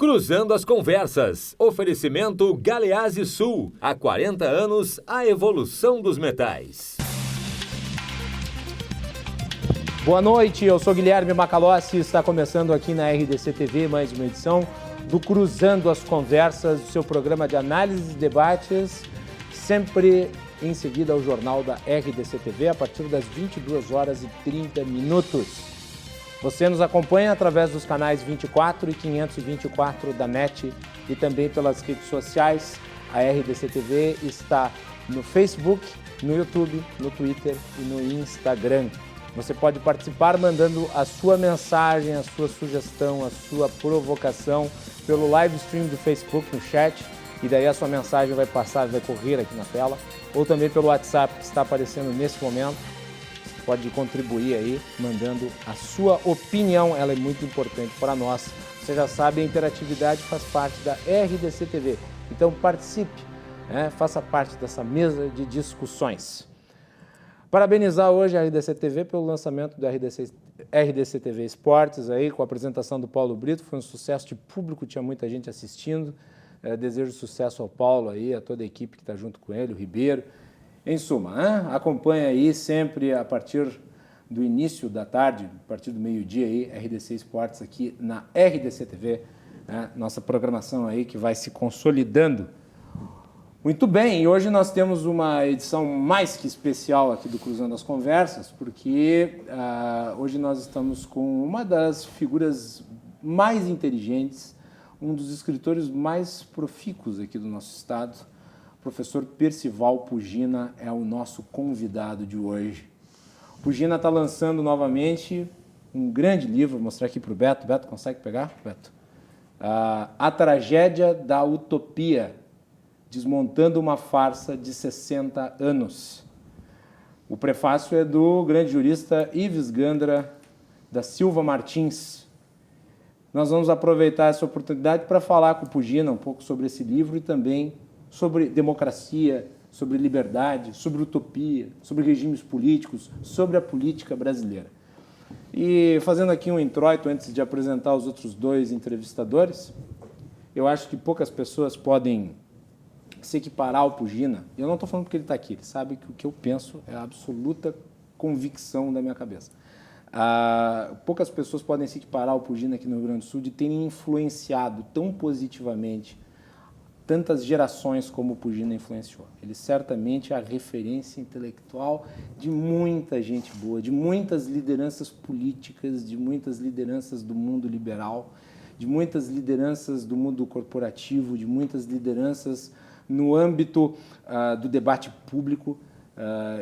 Cruzando as Conversas. Oferecimento Galeazzi Sul. Há 40 anos, a evolução dos metais. Boa noite, eu sou Guilherme Macalossi e está começando aqui na RDC TV mais uma edição do Cruzando as Conversas, o seu programa de análise e debates, sempre em seguida ao jornal da RDC TV, a partir das 22 horas e 30 minutos. Você nos acompanha através dos canais 24 e 524 da NET e também pelas redes sociais. A RDC TV está no Facebook, no YouTube, no Twitter e no Instagram. Você pode participar mandando a sua mensagem, a sua sugestão, a sua provocação pelo live stream do Facebook, no chat, e daí a sua mensagem vai passar, vai correr aqui na tela, ou também pelo WhatsApp que está aparecendo nesse momento. Pode contribuir aí, mandando a sua opinião, ela é muito importante para nós. Você já sabe, a interatividade faz parte da RDC TV. Então participe, faça parte dessa mesa de discussões. Parabenizar hoje a RDC TV pelo lançamento do RDC TV Esportes, aí, com a apresentação do Paulo Brito. Foi um sucesso de público, tinha muita gente assistindo. Desejo sucesso ao Paulo, aí, a toda a equipe que está junto com ele, o Ribeiro. Em suma, acompanha aí sempre a partir do início da tarde, a partir do meio-dia aí, RDC Esportes aqui na RDC TV, nossa programação aí que vai se consolidando. Muito bem, e hoje nós temos uma edição mais que especial aqui do Cruzando as Conversas, porque hoje nós estamos com uma das figuras mais inteligentes, um dos escritores mais profícuos aqui do nosso estado. O professor Percival Pugina é o nosso convidado de hoje. O Pugina está lançando novamente um grande livro, vou mostrar aqui para o Beto. Beto, consegue pegar, Beto? A Tragédia da Utopia, desmontando uma farsa de 60 anos. O prefácio é do grande jurista Ives Gandra da Silva Martins. Nós vamos aproveitar essa oportunidade para falar com o Pugina um pouco sobre esse livro e também sobre democracia, sobre liberdade, sobre utopia, sobre regimes políticos, sobre a política brasileira. E fazendo aqui um introito antes de apresentar os outros dois entrevistadores, eu acho que poucas pessoas podem se equiparar ao Pugina. Eu não estou falando porque ele está aqui, ele sabe que o que eu penso é a absoluta convicção da minha cabeça. Poucas pessoas podem se equiparar ao Pugina aqui no Rio Grande do Sul de terem influenciado tão positivamente tantas gerações como o Pugina influenciou. Ele certamente é a referência intelectual de muita gente boa, de muitas lideranças políticas, de muitas lideranças do mundo liberal, de muitas lideranças do mundo corporativo, de muitas lideranças no âmbito do debate público,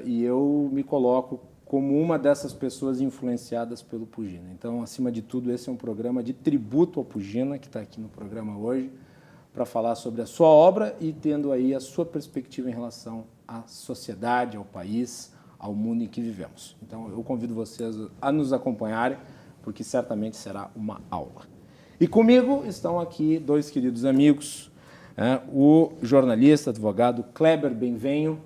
e eu me coloco como uma dessas pessoas influenciadas pelo Pugina. Então, acima de tudo, esse é um programa de tributo ao Pugina, que está aqui no programa hoje, para falar sobre a sua obra e tendo aí a sua perspectiva em relação à sociedade, ao país, ao mundo em que vivemos. Então, eu convido vocês a nos acompanharem, porque certamente será uma aula. E comigo estão aqui dois queridos amigos, o jornalista, advogado Kleber Benvenho.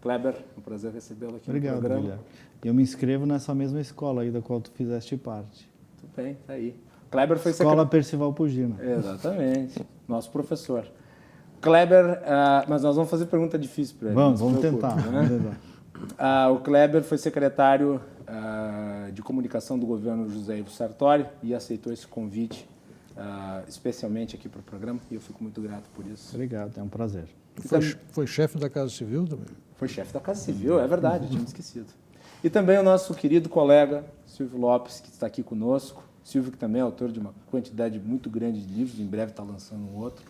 Kleber, é um prazer recebê-lo aqui no programa. Obrigado, Guilherme. Eu me inscrevo nessa mesma escola aí da qual tu fizeste parte. Tudo bem, tá aí. Kleber foi Escola Percival Pugina. Exatamente, nosso professor. Kleber, mas nós vamos fazer pergunta difícil para ele. Vamos tentar. O Kleber foi secretário de comunicação do governo José Ivo Sartori e aceitou esse convite especialmente aqui para o programa, e eu fico muito grato por isso. Obrigado, é um prazer. Foi chefe da Casa Civil também? Foi chefe da Casa Civil, é verdade, tinha me esquecido. E também o nosso querido colega Silvio Lopes, que está aqui conosco. Silvio, que também é autor de uma quantidade muito grande de livros, em breve está lançando um outro,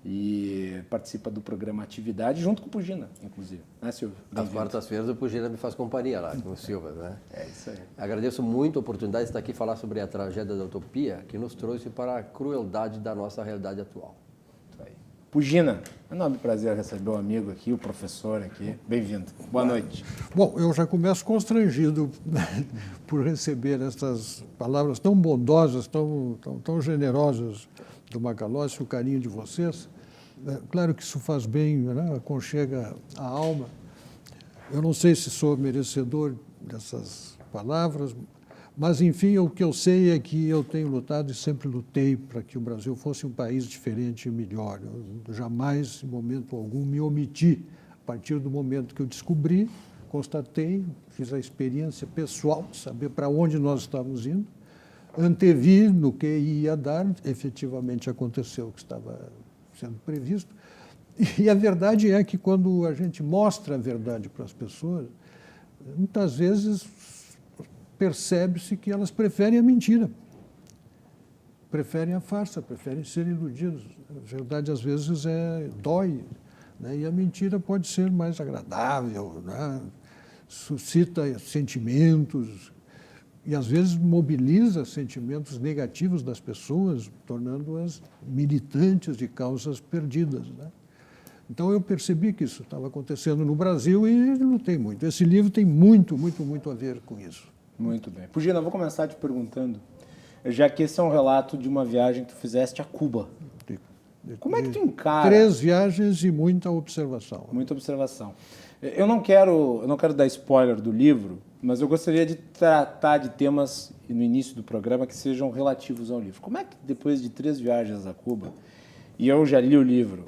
e participa do programa Atividade, junto com o Pugina, inclusive. Né, Silvio? Às quartas-feiras o Pugina me faz companhia lá, com o Silvio, né? É isso aí. Agradeço muito a oportunidade de estar aqui e falar sobre a tragédia da utopia, que nos trouxe para a crueldade da nossa realidade atual. Isso aí. Pugina, é um enorme prazer receber o amigo aqui, o professor aqui. Bem-vindo. Boa noite. Bom, eu já começo constrangido por receber essas palavras tão bondosas, tão generosas do Macalossi, o carinho de vocês. Claro que isso faz bem, né? Aconchega a alma. Eu não sei se sou merecedor dessas palavras, Mas, enfim, o que eu sei é que eu tenho lutado e sempre lutei para que o Brasil fosse um país diferente e melhor. Eu jamais, em momento algum, me omiti. A partir do momento que eu descobri, constatei, fiz a experiência pessoal de saber para onde nós estávamos indo, antevi no que ia dar, efetivamente aconteceu o que estava sendo previsto. E a verdade é que quando a gente mostra a verdade para as pessoas, muitas vezes percebe-se que elas preferem a mentira, preferem a farsa, preferem ser iludidos. A verdade, às vezes, dói, né? E a mentira pode ser mais agradável, né? Suscita sentimentos e, às vezes, mobiliza sentimentos negativos das pessoas, tornando-as militantes de causas perdidas, né? Então, eu percebi que isso estava acontecendo no Brasil e lutei muito. Esse livro tem muito, muito, muito a ver com isso. Muito bem. Pugina, eu vou começar te perguntando, já que esse é um relato de uma viagem que tu fizeste a Cuba. Como é que tu encara... 3 viagens e muita observação. Muita observação. Eu não quero dar spoiler do livro, mas eu gostaria de tratar de temas no início do programa que sejam relativos ao livro. Como é que depois de 3 viagens a Cuba, e eu já li o livro,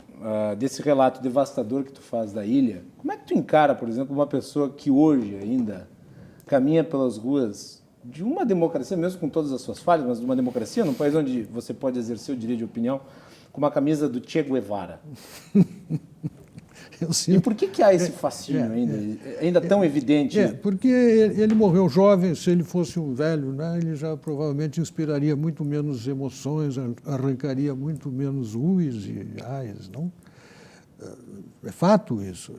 desse relato devastador que tu faz da ilha, como é que tu encara, por exemplo, uma pessoa que hoje ainda caminha pelas ruas de uma democracia, mesmo com todas as suas falhas, mas de uma democracia, num país onde você pode exercer o direito de opinião, com uma camisa do Che Guevara? E por que há esse fascínio ainda tão evidente? Porque ele morreu jovem. Se ele fosse um velho, né, ele já provavelmente inspiraria muito menos emoções, arrancaria muito menos uis e ais, não? É fato isso.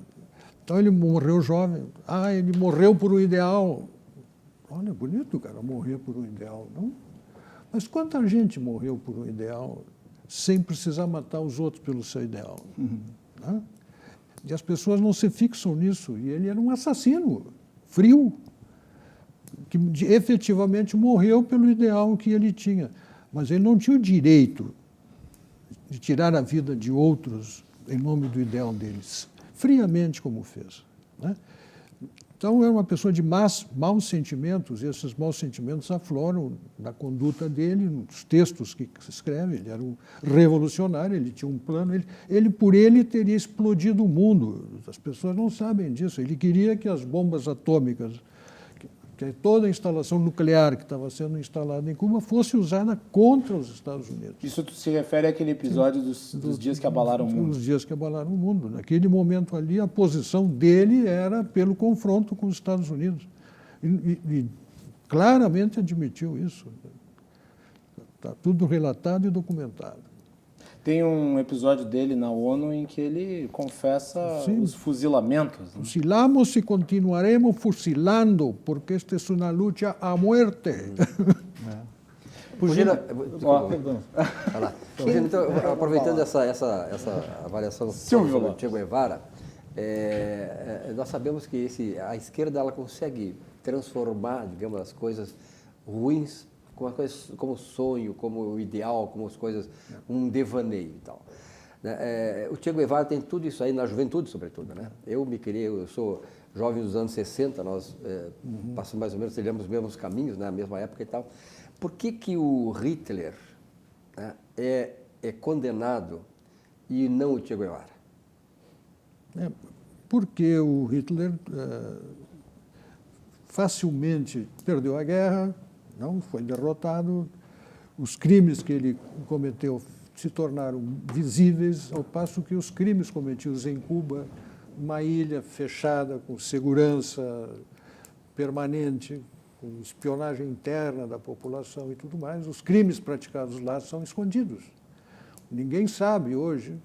Então ele morreu jovem. Ele morreu por um ideal. Olha, bonito, cara, morrer por um ideal, não? Mas quanta gente morreu por um ideal sem precisar matar os outros pelo seu ideal? Né? E as pessoas não se fixam nisso. E ele era um assassino frio, que efetivamente morreu pelo ideal que ele tinha. Mas ele não tinha o direito de tirar a vida de outros em nome do ideal deles, friamente como fez, né? Então, era uma pessoa de maus sentimentos, e esses maus sentimentos afloram na conduta dele, nos textos que se escreve. Ele era um revolucionário, ele tinha um plano, por ele teria explodido o mundo. As pessoas não sabem disso. Ele queria que as bombas atômicas, que toda a instalação nuclear que estava sendo instalada em Cuba fosse usada contra os Estados Unidos. Isso se refere àquele episódio dos dias que abalaram o mundo? Os dias que abalaram o mundo. Naquele momento ali, a posição dele era pelo confronto com os Estados Unidos. E claramente admitiu isso. Está tudo relatado e documentado. Tem um episódio dele na ONU em que ele confessa os fuzilamentos. Né? Fusilamos e continuaremos fusilando, porque esta é uma luta à muerte. Pugina, então, aproveitando essa avaliação sobre o Che Guevara, nós sabemos que a esquerda ela consegue transformar, digamos, as coisas ruins como sonho, como ideal, como as coisas, um devaneio e tal. O Che Guevara tem tudo isso aí na juventude, sobretudo, né? Eu sou jovem dos anos 60, nós passamos mais ou menos, trilhamos os mesmos caminhos, né, na mesma época e tal. Por que o Hitler, né, é condenado e não o Che Guevara? Porque o Hitler facilmente perdeu a guerra, não foi derrotado, os crimes que ele cometeu se tornaram visíveis, ao passo que os crimes cometidos em Cuba, uma ilha fechada, com segurança permanente, com espionagem interna da população e tudo mais, os crimes praticados lá são escondidos. Ninguém sabe hoje,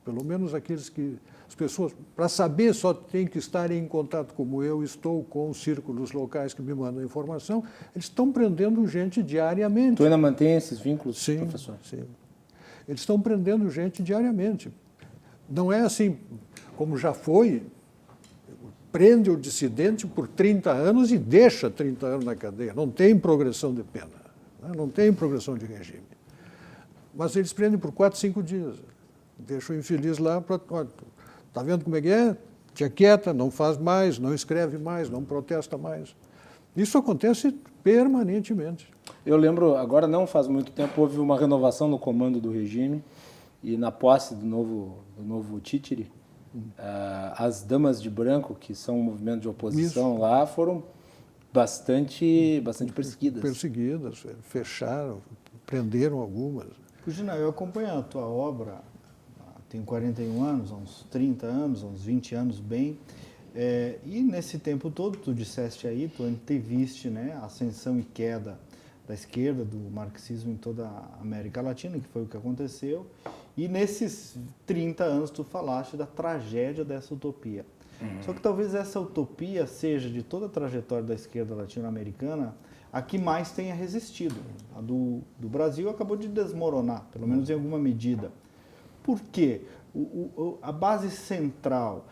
pelo menos aqueles que... As pessoas, para saber, só tem que estar em contato, como eu estou, com os círculos locais que me mandam informação. Eles estão prendendo gente diariamente. Tu ainda mantém esses vínculos, professor? Sim. Eles estão prendendo gente diariamente. Não é assim como já foi, prende o dissidente por 30 anos e deixa 30 anos na cadeia. Não tem progressão de pena, né? Não tem progressão de regime. Mas eles prendem por 4, 5 dias. Deixam o infeliz lá para... Está vendo como é que é? Te aquieta, não faz mais, não escreve mais, não protesta mais. Isso acontece permanentemente. Eu lembro, agora não faz muito tempo, houve uma renovação no comando do regime e na posse do novo títere, as damas de branco, que são um movimento de oposição lá, foram bastante perseguidas. Perseguidas, fecharam, prenderam algumas. Pugina, eu acompanho a tua obra, tenho 41 anos, uns 30 anos, uns 20 anos bem, e nesse tempo todo, tu disseste aí, tu anteviste, né, a ascensão e queda da esquerda, do marxismo em toda a América Latina, que foi o que aconteceu, e nesses 30 anos tu falaste da tragédia dessa utopia. Só que talvez essa utopia seja, de toda a trajetória da esquerda latino-americana, a que mais tenha resistido. A do Brasil acabou de desmoronar, pelo menos em alguma medida. Por quê? A base central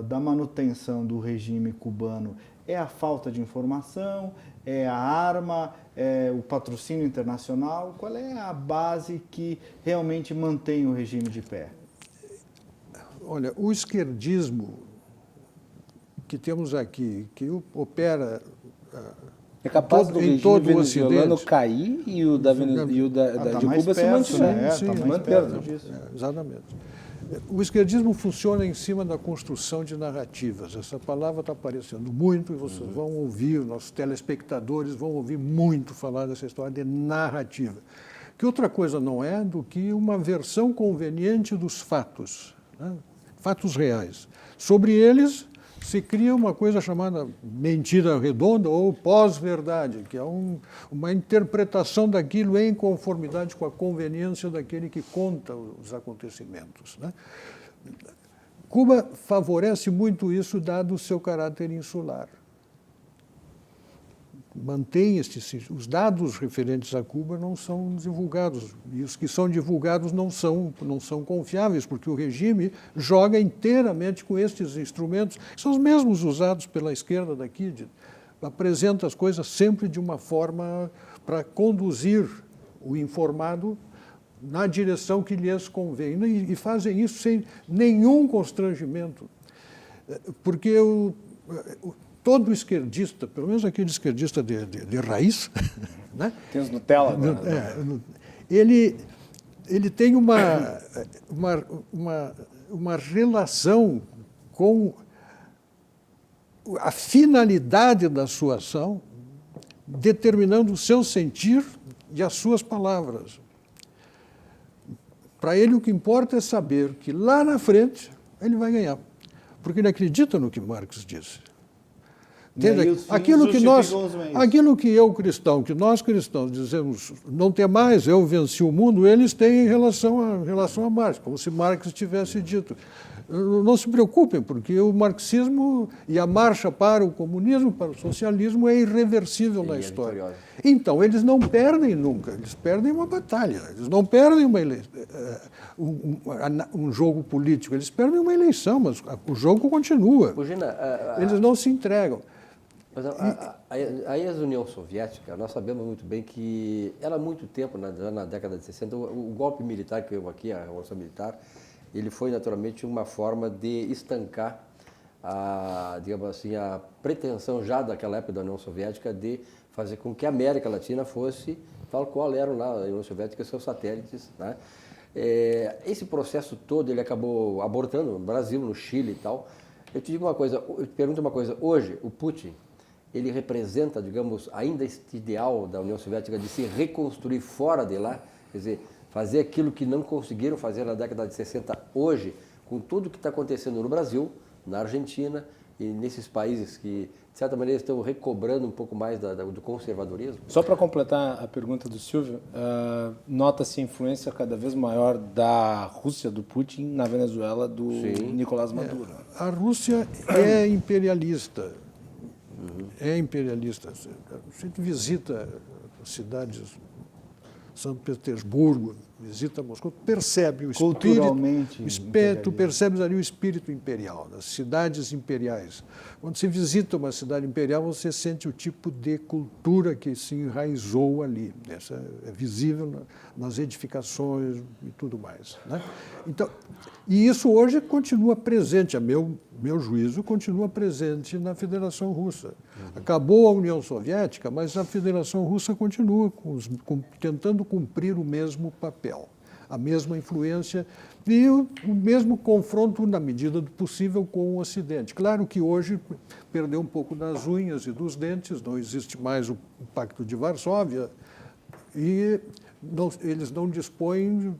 da manutenção do regime cubano é a falta de informação, é a arma, é o patrocínio internacional? Qual é a base que realmente mantém o regime de pé? Olha, o esquerdismo que temos aqui, que opera é capaz do regime todo venezuelano o Ocidente cair e o de Cuba se mantiver. Sim, tá mais perto disso. Exatamente. O esquerdismo funciona em cima da construção de narrativas. Essa palavra está aparecendo muito e vocês vão ouvir, nossos telespectadores vão ouvir muito falar dessa história de narrativa. Que outra coisa não é do que uma versão conveniente dos fatos, né? Fatos reais. Sobre eles se cria uma coisa chamada mentira redonda ou pós-verdade, que é uma interpretação daquilo em conformidade com a conveniência daquele que conta os acontecimentos, né? Cuba favorece muito isso, dado o seu caráter insular. Mantém os dados referentes a Cuba não são divulgados, e os que são divulgados não são confiáveis, porque o regime joga inteiramente com estes instrumentos, que são os mesmos usados pela esquerda daqui, apresenta as coisas sempre de uma forma para conduzir o informado na direção que lhes convém, e fazem isso sem nenhum constrangimento, porque todo esquerdista, pelo menos aquele esquerdista de raiz, né? Tem os Nutella agora. Ele tem uma relação com a finalidade da sua ação, determinando o seu sentir e as suas palavras. Para ele, o que importa é saber que lá na frente ele vai ganhar, porque ele acredita no que Marx disse. Aquilo que nós cristãos dizemos não ter mais, eu venci o mundo, eles têm em relação a Marx, como se Marx tivesse dito. Não se preocupem, porque o marxismo e a marcha para o comunismo, para o socialismo, é irreversível na história. Então, eles não perdem nunca, eles perdem uma batalha, eles não perdem um jogo político, eles perdem uma eleição, mas o jogo continua. Eles não se entregam. Mas a ex-União Soviética, nós sabemos muito bem que ela há muito tempo, já na década de 60, o golpe militar que houve aqui, a Revolução Militar, ele foi naturalmente uma forma de estancar digamos assim, a pretensão já daquela época da União Soviética de fazer com que a América Latina fosse tal qual eram lá a União Soviética e seus satélites, né? Esse processo todo ele acabou abortando no Brasil, no Chile e tal. Eu te digo uma coisa, eu te pergunto uma coisa, hoje o Putin, ele representa, digamos, ainda este ideal da União Soviética de se reconstruir fora de lá, quer dizer, fazer aquilo que não conseguiram fazer na década de 60 hoje, com tudo que está acontecendo no Brasil, na Argentina e nesses países que, de certa maneira, estão recobrando um pouco mais do conservadorismo? Só para completar a pergunta do Silvio, nota-se a influência cada vez maior da Rússia, do Putin, na Venezuela, do Nicolás Maduro. A Rússia é imperialista. É imperialista. A gente visita cidades, São Petersburgo, visita Moscou, percebe o Culturalmente espírito, tu percebes ali o espírito imperial, das cidades imperiais. Quando você visita uma cidade imperial, você sente o tipo de cultura que se enraizou ali. Essa é visível nas edificações e tudo mais, né? Então, e isso hoje continua presente, a meu juízo, continua presente na Federação Russa. Acabou a União Soviética, mas a Federação Russa continua tentando cumprir o mesmo papel, a mesma influência e o mesmo confronto, na medida do possível, com o Ocidente. Claro que hoje perdeu um pouco das unhas e dos dentes, não existe mais o Pacto de Varsóvia e eles não dispõem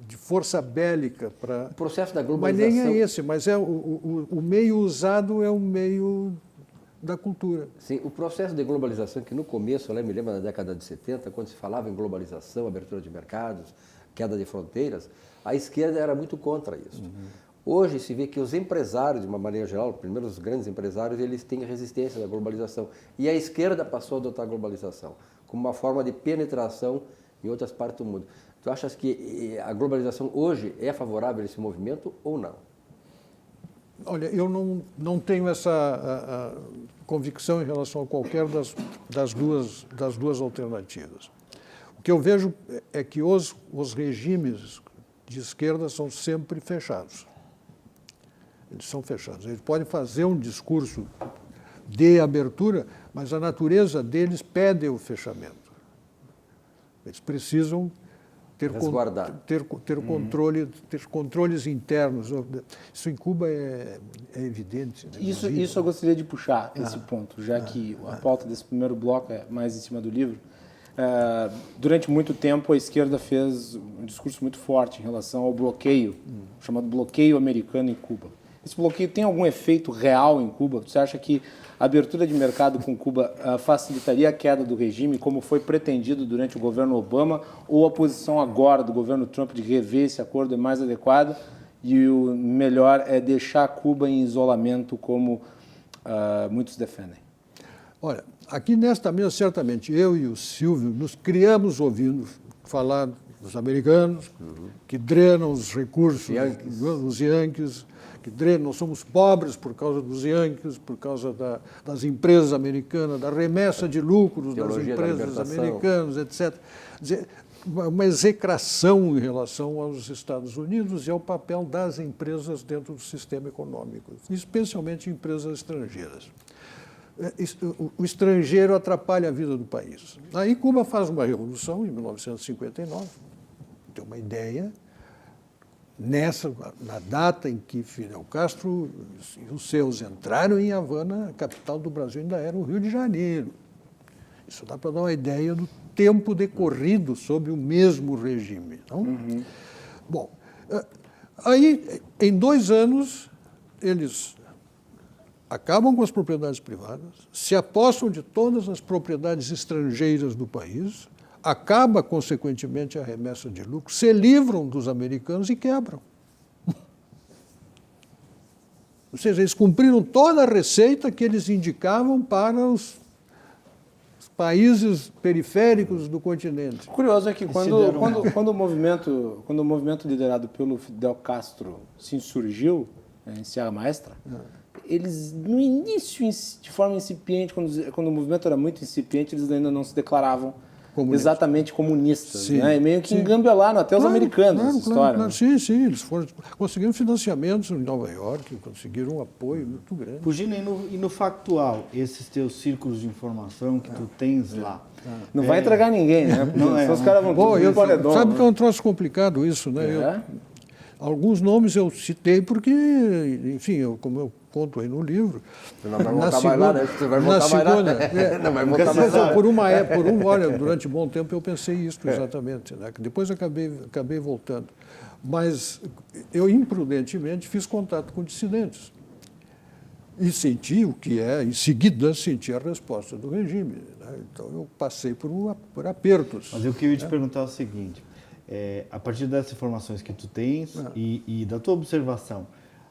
de força bélica para... O processo da globalização... Mas nem é esse, mas o meio usado é o meio da cultura. Sim, o processo de globalização, que no começo, eu me lembro na década de 70, quando se falava em globalização, abertura de mercados, queda de fronteiras, a esquerda era muito contra isso. Hoje se vê que os empresários, de uma maneira geral, primeiro os grandes empresários, eles têm resistência à globalização. E a esquerda passou a adotar a globalização como uma forma de penetração em outras partes do mundo. Tu achas que a globalização hoje é favorável a esse movimento ou não? Olha, eu não tenho essa convicção em relação a qualquer das duas alternativas. O que eu vejo é que os regimes de esquerda são sempre fechados. Eles são fechados. Eles podem fazer um discurso de abertura, mas a natureza deles pede o fechamento. Eles precisam ter controle, ter controles internos. Isso em Cuba é evidente. Né? Isso eu gostaria de puxar, esse ponto, já que a pauta desse primeiro bloco é mais em cima do livro. Durante muito tempo, a esquerda fez um discurso muito forte em relação ao bloqueio, chamado bloqueio americano em Cuba. Esse bloqueio tem algum efeito real em Cuba? Você acha que a abertura de mercado com Cuba facilitaria a queda do regime, como foi pretendido durante o governo Obama, ou a posição agora do governo Trump de rever esse acordo é mais adequada e o melhor é deixar Cuba em isolamento, como muitos defendem? Olha, aqui nesta mesa, certamente, eu e o Silvio nos criamos ouvindo falar dos americanos, que drenam os recursos, os Yankees, que drenam, nós somos pobres por causa dos Yankees, por causa das empresas americanas, da remessa de lucros das empresas americanas, etc. Dizer, uma execração em relação aos Estados Unidos e ao papel das empresas dentro do sistema econômico, especialmente empresas estrangeiras. O estrangeiro atrapalha a vida do país. Aí Cuba faz uma revolução em 1959, tem uma ideia, na data em que Fidel Castro e os seus entraram em Havana, a capital do Brasil ainda era o Rio de Janeiro. Isso dá para dar uma ideia do tempo decorrido sob o mesmo regime. Não? Bom, aí, em 2 anos, eles acabam com as propriedades privadas, se apossam de todas as propriedades estrangeiras do país, acaba, consequentemente, a remessa de lucro, se livram dos americanos e quebram. Ou seja, eles cumpriram toda a receita que eles indicavam para os países periféricos do continente. O curioso é que quando o movimento liderado pelo Fidel Castro se insurgiu em Sierra Maestra, eles, no início, de forma incipiente, quando o movimento era muito incipiente, eles ainda não se declaravam exatamente comunistas, né? E meio que engambelaram até os americanos essa história. Claro. Sim, eles conseguiram financiamentos em Nova York, conseguiram um apoio muito grande. Pugina, e no factual, esses teus círculos de informação que tu tens lá? Não vai entregar ninguém, né? Os caras vão sabe que é um troço complicado isso, né? Alguns nomes eu citei porque, enfim, como eu conto aí no livro. Você não vai voltar mais lá, né? Você vai voltar mais lá. Não vai voltar mais lá. Olha, durante um bom tempo eu pensei isso exatamente, né? Depois acabei voltando. Mas eu imprudentemente fiz contato com dissidentes. E senti o que é, em seguida senti a resposta do regime, né? Então eu passei por apertos. Mas eu queria te perguntar o seguinte, a partir dessas informações que tu tens e da tua observação,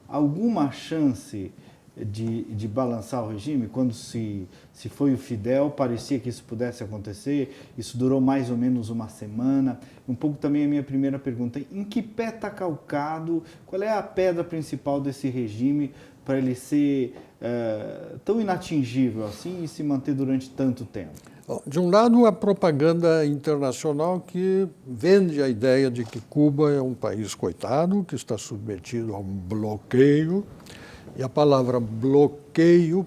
alguma chance de balançar o regime? Quando se foi o Fidel, parecia que isso pudesse acontecer, isso durou mais ou menos uma semana. Um pouco também a minha primeira pergunta, em que pé está calcado, qual é a pedra principal desse regime para ele ser tão inatingível assim e se manter durante tanto tempo? De um lado, a propaganda internacional que vende a ideia de que Cuba é um país coitado, que está submetido a um bloqueio, e a palavra bloqueio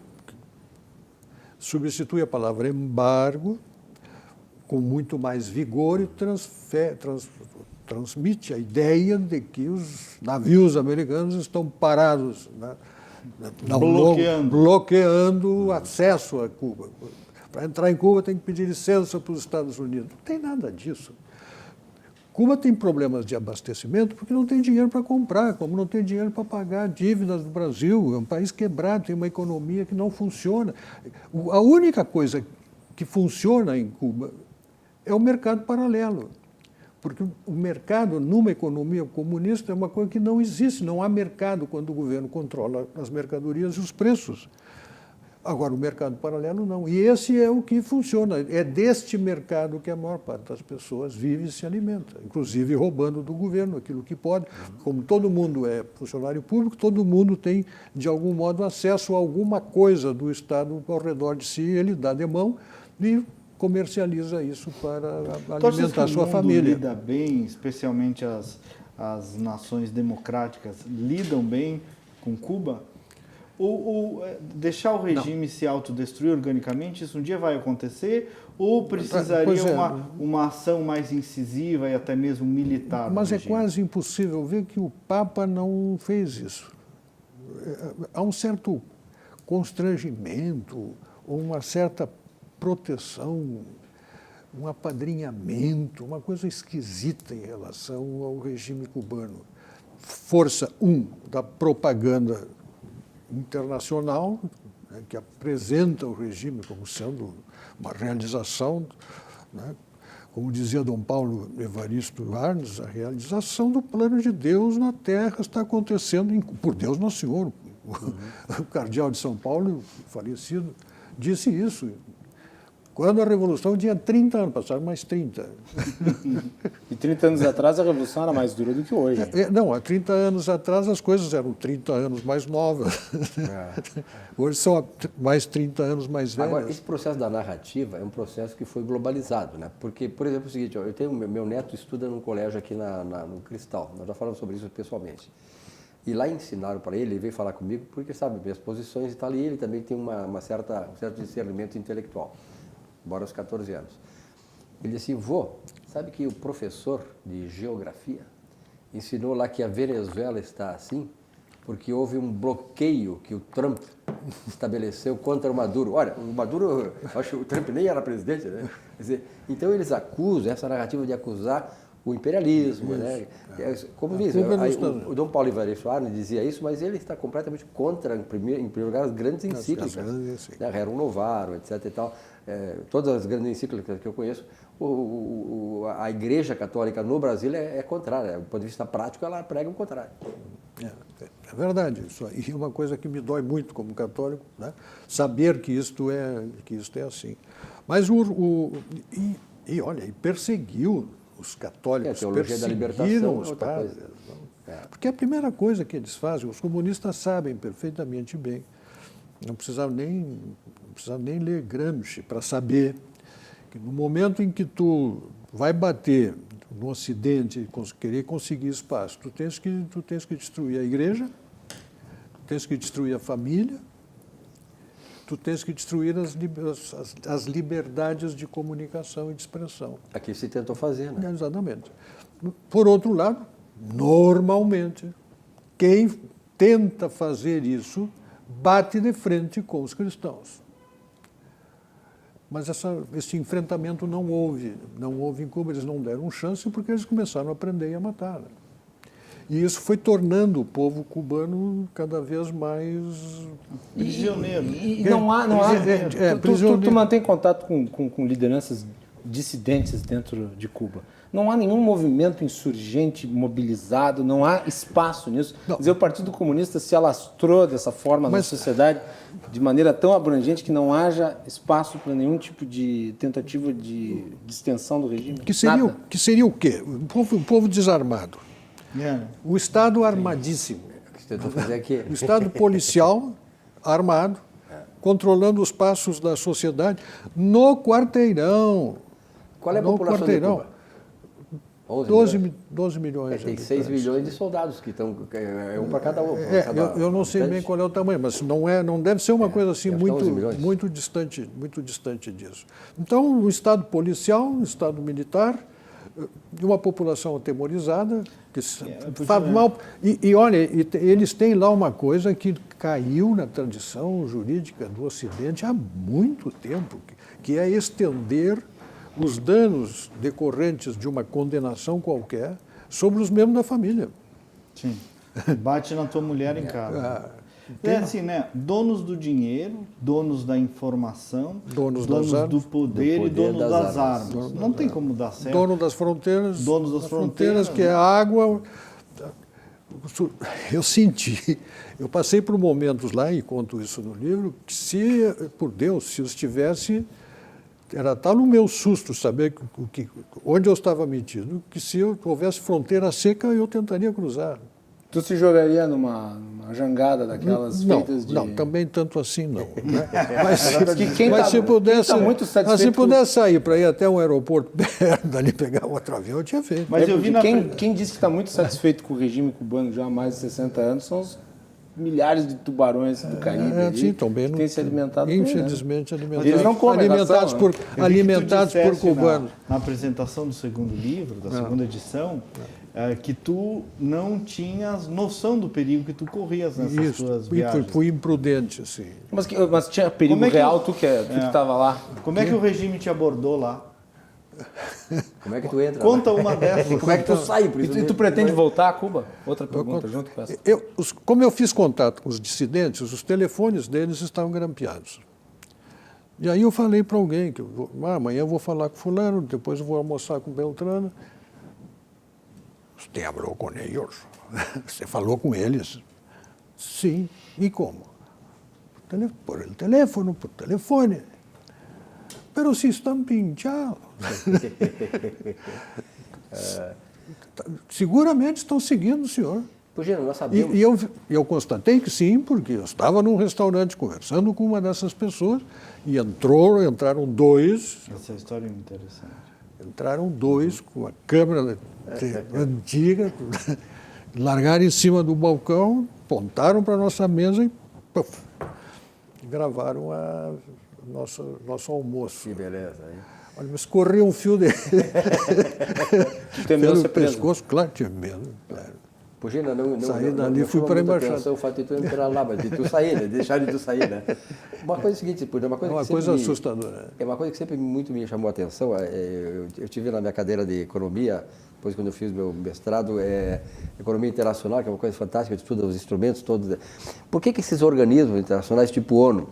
substitui a palavra embargo com muito mais vigor e transmite a ideia de que os navios americanos estão parados, né, bloqueando o acesso a Cuba. Para entrar em Cuba tem que pedir licença para os Estados Unidos. Não tem nada disso. Cuba tem problemas de abastecimento porque não tem dinheiro para comprar, como não tem dinheiro para pagar dívidas do Brasil. É um país quebrado, tem uma economia que não funciona. A única coisa que funciona em Cuba é o mercado paralelo. Porque o mercado, numa economia comunista, é uma coisa que não existe. Não há mercado quando o governo controla as mercadorias e os preços. Agora, o mercado paralelo não. E esse é o que funciona. É deste mercado que a maior parte das pessoas vive e se alimenta, inclusive roubando do governo aquilo que pode. Como todo mundo é funcionário público, todo mundo tem, de algum modo, acesso a alguma coisa do Estado ao redor de si, ele dá de mão e comercializa isso para alimentar a sua família. Lida bem, especialmente as nações democráticas, lidam bem com Cuba? Ou deixar o regime se autodestruir organicamente, isso um dia vai acontecer? Ou precisaria uma ação mais incisiva e até mesmo militar? Mas é quase impossível ver que o Papa não fez isso. Há um certo constrangimento, ou uma certa proteção, um apadrinhamento, uma coisa esquisita em relação ao regime cubano. Força, da propaganda internacional, né, que apresenta o regime como sendo uma realização, né, como dizia Dom Paulo Evaristo Arnes, a realização do plano de Deus na Terra está acontecendo por Deus Nosso Senhor. O cardeal de São Paulo, falecido, disse isso. Quando a Revolução tinha 30 anos, passaram mais 30. E 30 anos atrás a Revolução era mais dura do que hoje. Não, há 30 anos atrás as coisas eram 30 anos mais novas. Hoje são mais 30 anos mais velhas. Agora, esse processo da narrativa é um processo que foi globalizado, né? Porque, por exemplo, é o seguinte, eu tenho meu neto estuda num colégio aqui no Cristal, nós já falamos sobre isso pessoalmente. E lá ensinaram para ele veio falar comigo porque, sabe, minhas posições e tal, e ele também tem um certo discernimento intelectual. Embora aos 14 anos. Ele disse assim, vô, sabe que o professor de geografia ensinou lá que a Venezuela está assim porque houve um bloqueio que o Trump estabeleceu contra o Maduro. Olha, o Maduro, acho que o Trump nem era presidente, né? Quer dizer, então eles acusam, essa narrativa de acusar o imperialismo, né? Como diz, o Dom Paulo Evaristo Arnes dizia isso, mas ele está completamente contra, em primeiro lugar, as grandes encíclicas, né? Rerum Novarum, etc. e tal. Todas as grandes encíclicas que eu conheço, a Igreja Católica no Brasil é contrária. Do ponto de vista prático, ela prega o contrário. É verdade. Isso é uma coisa que me dói muito como católico, né? Saber que isto é assim. Mas olha, perseguiu os católicos, a teologia da libertação os padres. Porque a primeira coisa que eles fazem, os comunistas sabem perfeitamente bem, não precisava nem ler Gramsci para saber que no momento em que tu vai bater no Ocidente e querer conseguir espaço, tu tens que destruir a igreja, tu tens que destruir a família, tu tens que destruir as liberdades de comunicação e de expressão. Aqui se tentou fazer, né? Exatamente. Por outro lado, normalmente, quem tenta fazer isso bate de frente com os cristãos. Mas esse enfrentamento não houve em Cuba, eles não deram chance porque eles começaram a prender e a matar. E isso foi tornando o povo cubano cada vez mais prisioneiro. E não há tu mantém contato com lideranças dissidentes dentro de Cuba. Não há nenhum movimento insurgente mobilizado, não há espaço nisso. Quer dizer, o Partido Comunista se alastrou dessa forma na sociedade de maneira tão abrangente que não haja espaço para nenhum tipo de tentativa de extensão do regime. Que seria o quê? O povo desarmado. O Estado armadíssimo. O que você tentou fazer aqui? O Estado policial armado, controlando os passos da sociedade no quarteirão. Qual é a população de Cuba? 12 milhões. Tem 6 milhões de soldados que estão, um para cada um. Eu não sei bem qual é o tamanho, mas não deve ser uma coisa assim muito distante disso. Então, o Estado policial, o Estado militar, e uma população atemorizada, que faz mal. E olha, eles têm lá uma coisa que caiu na tradição jurídica do Ocidente há muito tempo, que é estender os danos decorrentes de uma condenação qualquer sobre os membros da família. Sim. Bate na tua mulher em casa. É assim, né? Donos do dinheiro, donos da informação, donos do poder e donos das armas. Não tem como dar certo. Dono das fronteiras, que é a água. Eu senti, eu passei por momentos lá, e conto isso no livro, que por Deus, se eu estivesse... Era tal o meu susto saber onde eu estava metido, que se houvesse fronteira seca, eu tentaria cruzar. Tu se jogaria numa jangada daquelas feitas de... Não, também tanto assim não. Né? Mas se pudesse sair para ir até um aeroporto perto, ali pegar outro avião, eu tinha feito. Mas quem disse que está muito satisfeito com o regime cubano já há mais de 60 anos são os milhares de tubarões do Caribe sim, também que têm se alimentado. Infelizmente, eles não comem alimentados por cubanos. Na apresentação do segundo livro, da segunda edição, que tu não tinhas noção do perigo que tu corrias nessas tuas viagens. Fui imprudente, assim. Mas tinha perigo real, tu que estava lá. Como é que o regime te abordou lá? Como é que tu entra? Conta uma dessas. Como é que tu sai? E tu pretende voltar a Cuba? Outra pergunta junto com essa. Como eu fiz contato com os dissidentes, os telefones deles estavam grampeados. E aí eu falei para alguém que amanhã eu vou falar com fulano, depois eu vou almoçar com Beltrano. Você falou com eles? Você falou com eles? Sim. E como? Por telefone. Pero si estão pinchados. Seguramente estão seguindo o senhor. Puxa, nós sabemos. E eu constatei que sim, porque eu estava num restaurante conversando com uma dessas pessoas e entraram dois. Essa história é interessante. Entraram dois com uma câmera antiga, largaram em cima do balcão, apontaram para a nossa mesa e puff, gravaram nosso almoço. Que beleza, hein? Olha, mas corria um fio dele. Pelo pescoço, claro, tinha medo. Claro. Puxa, saí dali e fui para a embaixada. O fato de tu entrar lá, mas de tu sair, né? Deixar de tu sair, né? Uma coisa é o seguinte, uma coisa assustadora. É uma coisa que sempre muito me chamou a atenção. Eu tive na minha cadeira de economia, depois quando eu fiz meu mestrado, economia internacional, que é uma coisa fantástica, eu estudo os instrumentos todos. Por que esses organismos internacionais tipo ONU,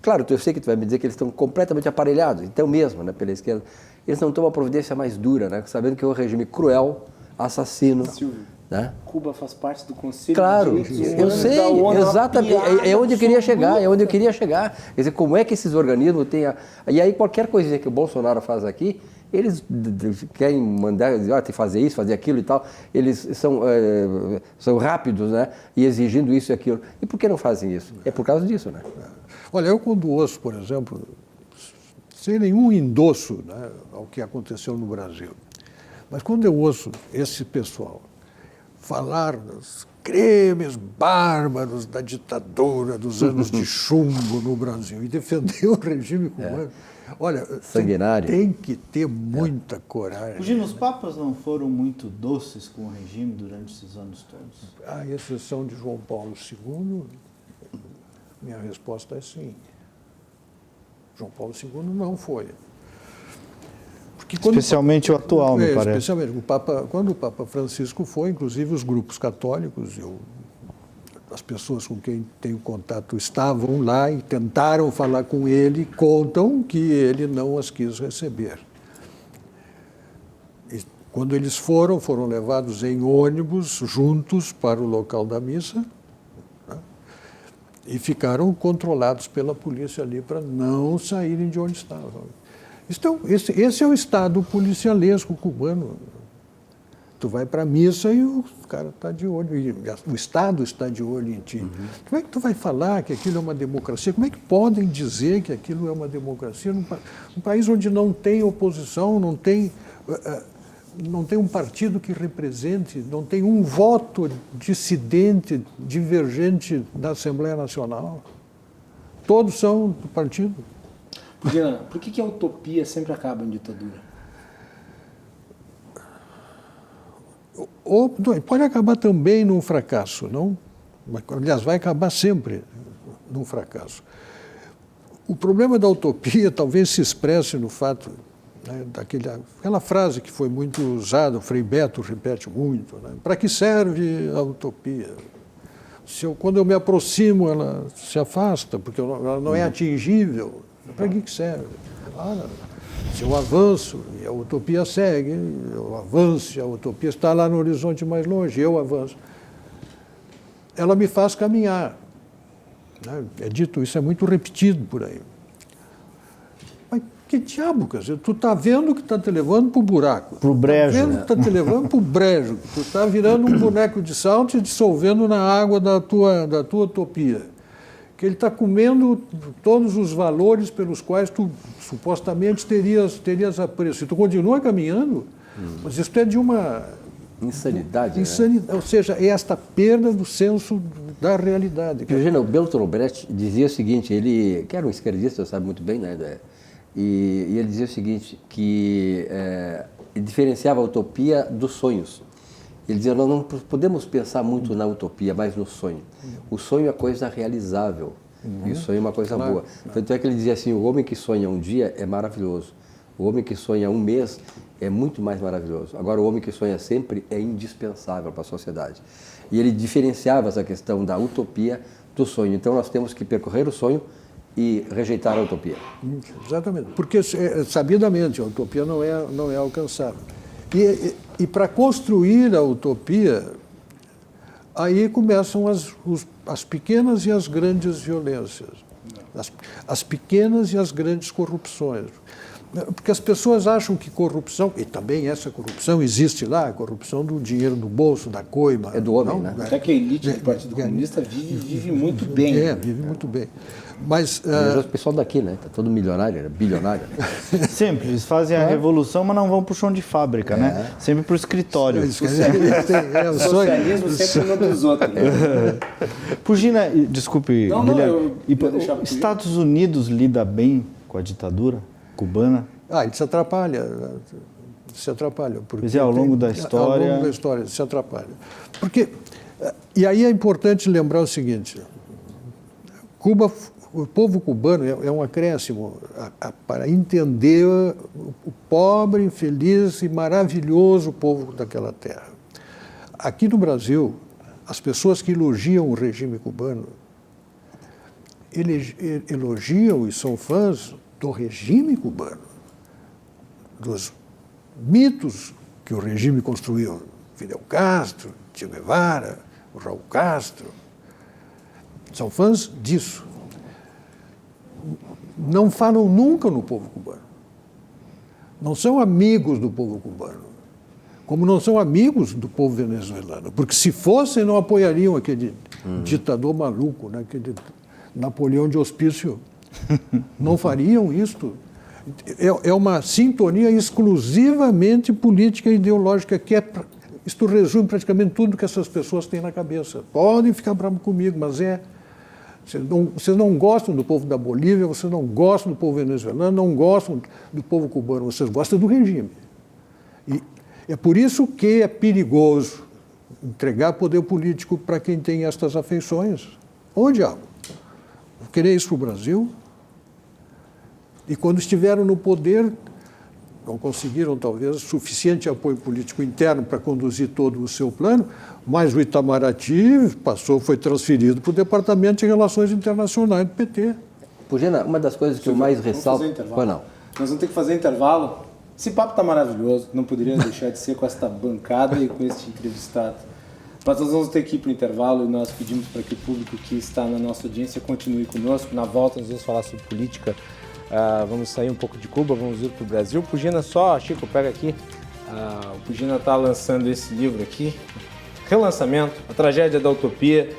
claro, eu sei que tu vai me dizer que eles estão completamente aparelhados, então mesmo, né, pela esquerda, eles não tomam uma providência mais dura, né, sabendo que é um regime cruel, assassino. Né? Cuba faz parte do Conselho Claro, de Direitos eu sei, exatamente, é onde eu queria chegar, Quer dizer, como é que esses organismos têm... E aí qualquer coisinha que o Bolsonaro faz aqui, eles querem mandar, tem que fazer isso, fazer aquilo e tal, eles são rápidos, né, e exigindo isso e aquilo. E por que não fazem isso? É por causa disso, né? Olha, eu quando ouço, por exemplo, sem nenhum endosso, né, ao que aconteceu no Brasil, mas quando eu ouço esse pessoal falar dos crimes bárbaros da ditadura dos anos de chumbo no Brasil e defender o regime cubano, olha, sanguinário. Tem que ter muita coragem. Gino, os papas não foram muito doces com o regime durante esses anos todos? À exceção de João Paulo II, minha resposta é sim. João Paulo II não foi. Especialmente o atual, me parece. Especialmente quando o Papa Francisco foi, inclusive os grupos católicos, as pessoas com quem tenho contato estavam lá e tentaram falar com ele, contam que ele não as quis receber. E Quando eles foram levados em ônibus juntos para o local da missa, né? E ficaram controlados pela polícia ali para não saírem de onde estavam. Então, esse é o estado policialesco cubano. Tu vai para a missa e o cara está de olho, e o Estado está de olho em ti. Como é que tu vai falar que aquilo é uma democracia? Como é que podem dizer que aquilo é uma democracia num país onde não tem oposição, não tem um partido que represente, não tem um voto dissidente, divergente da Assembleia Nacional? Todos são do partido. Pujina, por que a utopia sempre acaba em ditadura? Pode acabar também num fracasso, não? Aliás, vai acabar sempre num fracasso. O problema da utopia talvez se expresse no fato, né, aquela frase que foi muito usada, o Frei Beto repete muito, né? Para que serve a utopia? Quando eu me aproximo, ela se afasta, porque ela não é atingível. Para que serve? Se eu avanço e a utopia segue, eu avanço e a utopia está lá no horizonte mais longe, eu avanço. Ela me faz caminhar. Né? É dito, isso é muito repetido por aí. Mas que diabo, quer dizer, tu está vendo que está te levando para o buraco. Para o brejo. Está vendo que está te levando para o brejo. Tu está virando um boneco de salto e dissolvendo na água da tua utopia. Que ele está comendo todos os valores pelos quais tu supostamente terias apreço. E tu continua caminhando, mas isso é de uma... Insanidade, insanidade, né? Ou seja, é esta perda do senso da realidade. Eugênio, o Bertolt Brecht dizia o seguinte, ele, que era um esquerdista, você sabe muito bem, né? E ele dizia o seguinte, que ele diferenciava a utopia dos sonhos. Ele dizia, nós não podemos pensar muito na utopia, mas no sonho. O sonho é coisa realizável, e o sonho é uma coisa boa. Tanto é que ele dizia assim, o homem que sonha um dia é maravilhoso, o homem que sonha um mês é muito mais maravilhoso. Agora, o homem que sonha sempre é indispensável para a sociedade. E ele diferenciava essa questão da utopia do sonho. Então, nós temos que percorrer o sonho e rejeitar a utopia. Exatamente, porque, sabidamente, a utopia não é alcançável. E para construir a utopia, aí começam as pequenas e as grandes violências, as pequenas e as grandes corrupções. Porque as pessoas acham que corrupção, e também essa corrupção existe lá, a corrupção do dinheiro do bolso, da coima. É do homem, não, né? Até que a elite do Partido Comunista vive muito bem. Vive muito bem. Mas... O pessoal daqui, né? Está todo milionário, bilionário. Né? Sempre, eles fazem a revolução, mas não vão para o chão de fábrica, né? Sempre para o escritório. O socialismo sempre no dos outros. Né? Pujina, desculpe, Guilherme, vou deixar pro Estados Unidos lida bem com a ditadura cubana? Ele se atrapalha. Se atrapalha. Pois é, ao longo da história... Ao longo da história, se atrapalha. Porque, e aí é importante lembrar o seguinte, Cuba, o povo cubano é um acréscimo para entender o pobre, infeliz e maravilhoso povo daquela terra. Aqui no Brasil, as pessoas que elogiam o regime cubano, elogiam e são fãs do regime cubano, dos mitos que o regime construiu. Fidel Castro, Che Guevara, o Raul Castro. São fãs disso. Não falam nunca no povo cubano. Não são amigos do povo cubano. Como não são amigos do povo venezuelano. Porque se fossem, não apoiariam aquele ditador maluco, né? Aquele Napoleão de Hospício. Não fariam isto. É uma sintonia exclusivamente política e ideológica, que isto resume praticamente tudo que essas pessoas têm na cabeça. Podem ficar bravos comigo, mas vocês não gostam do povo da Bolívia, vocês não gostam do povo venezuelano, não gostam do povo cubano, vocês gostam do regime. E é por isso que é perigoso entregar poder político para quem tem estas afeições. Ô diabo, vou querer isso para o Brasil? E quando estiveram no poder, não conseguiram, talvez, suficiente apoio político interno para conduzir todo o seu plano, mas o Itamaraty foi transferido para o Departamento de Relações Internacionais do PT. Pujina, uma das coisas que eu mais ressalto... Nós vamos ter que fazer intervalo. Esse papo está maravilhoso, não poderia deixar de ser com esta bancada e com este entrevistado. Mas nós vamos ter que ir para o intervalo e nós pedimos para que o público que está na nossa audiência continue conosco. Na volta nós vamos falar sobre política, vamos sair um pouco de Cuba, vamos ir para o Brasil. Pugina, Chico, pega aqui. O Pugina está lançando esse livro aqui, relançamento, A Tragédia da Utopia,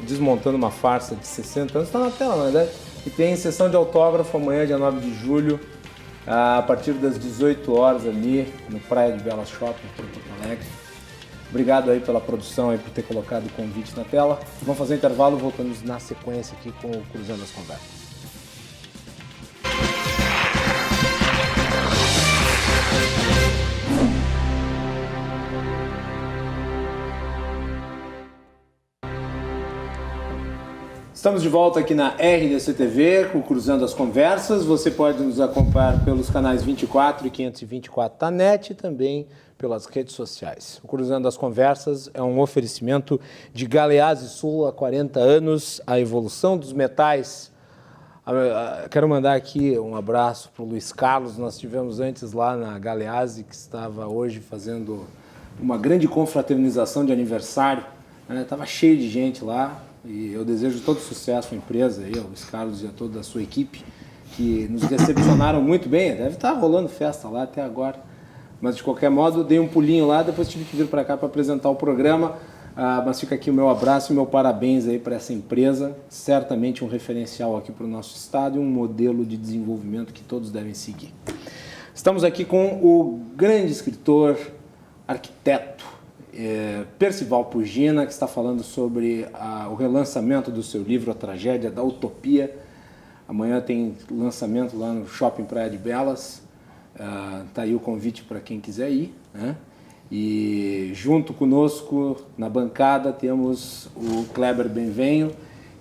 desmontando uma farsa de 60 anos. Está na tela, na verdade. E tem sessão de autógrafo amanhã, dia 9 de julho, a partir das 18 horas ali, no Praia de Belas Shopping, em Porto Alegre. Obrigado aí pela produção, aí por ter colocado o convite na tela. Vamos fazer um intervalo, voltamos na sequência aqui com o Cruzando as Conversas. Estamos de volta aqui na RDC TV, com Cruzando as Conversas. Você pode nos acompanhar pelos canais 24 e 524 da NET e também pelas redes sociais. O Cruzando as Conversas é um oferecimento de Galeazzi Sul há 40 anos, a evolução dos metais. Quero mandar aqui um abraço para o Luiz Carlos. Nós tivemos antes lá na Galeazzi, que estava hoje fazendo uma grande confraternização de aniversário. Estava cheio de gente lá. E eu desejo todo sucesso à empresa, ao Luiz Carlos e a toda a sua equipe, que nos recepcionaram muito bem. Deve estar rolando festa lá até agora. Mas, de qualquer modo, dei um pulinho lá, depois tive que vir para cá para apresentar o programa. Mas fica aqui o meu abraço e o meu parabéns aí para essa empresa. Certamente um referencial aqui para o nosso estado e um modelo de desenvolvimento que todos devem seguir. Estamos aqui com o grande escritor, arquiteto, Percival Pugina, que está falando sobre o relançamento do seu livro A Tragédia da Utopia. Amanhã tem lançamento lá no Shopping Praia de Belas. Está aí o convite para quem quiser ir, né? E junto conosco na bancada temos o Kleber Benvenho,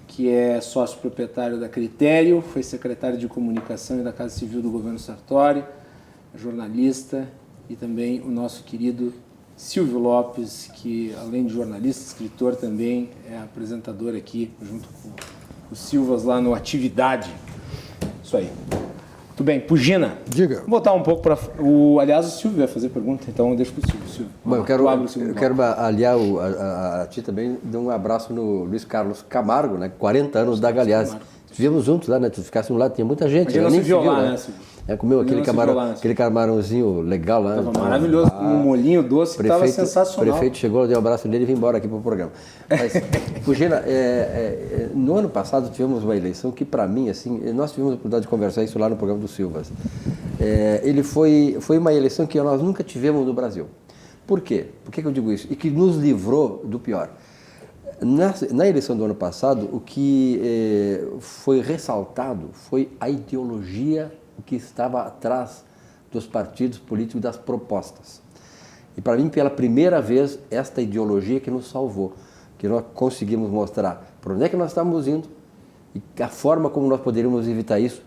que é sócio proprietário da Critério, foi secretário de Comunicação e da Casa Civil do Governo Sartori, jornalista, e também o nosso querido Silvio Lopes, que além de jornalista, escritor também, é apresentador aqui, junto com os Silvas lá no Atividade. Isso aí. Muito bem, Pugina. Diga. Vou botar um pouco para... Aliás, o Silvio vai fazer pergunta, então eu deixo para o Silvio. Bom, eu quero aliar a ti também, dar um abraço no Luiz Carlos Camargo, né? 40 anos da Galeazzi. Estivemos juntos lá, né? Tu ficasse lá, tinha muita gente. A gente não se viu lá, né, Silvio? Comeu aquele camarãozinho legal lá. Estava maravilhoso, com um molhinho doce, que estava sensacional. O prefeito chegou, deu um abraço nele e vim embora aqui para o programa. Mas, Pugina, no ano passado tivemos uma eleição que, para mim, assim, nós tivemos a oportunidade de conversar isso lá no programa do Silvas. Ele foi uma eleição que nós nunca tivemos no Brasil. Por quê? Por que eu digo isso? E que nos livrou do pior. Na eleição do ano passado, o que foi ressaltado foi a ideologia que estava atrás dos partidos políticos, das propostas. E para mim, pela primeira vez, esta ideologia que nos salvou, que nós conseguimos mostrar para onde é que nós estamos indo e a forma como nós poderíamos evitar isso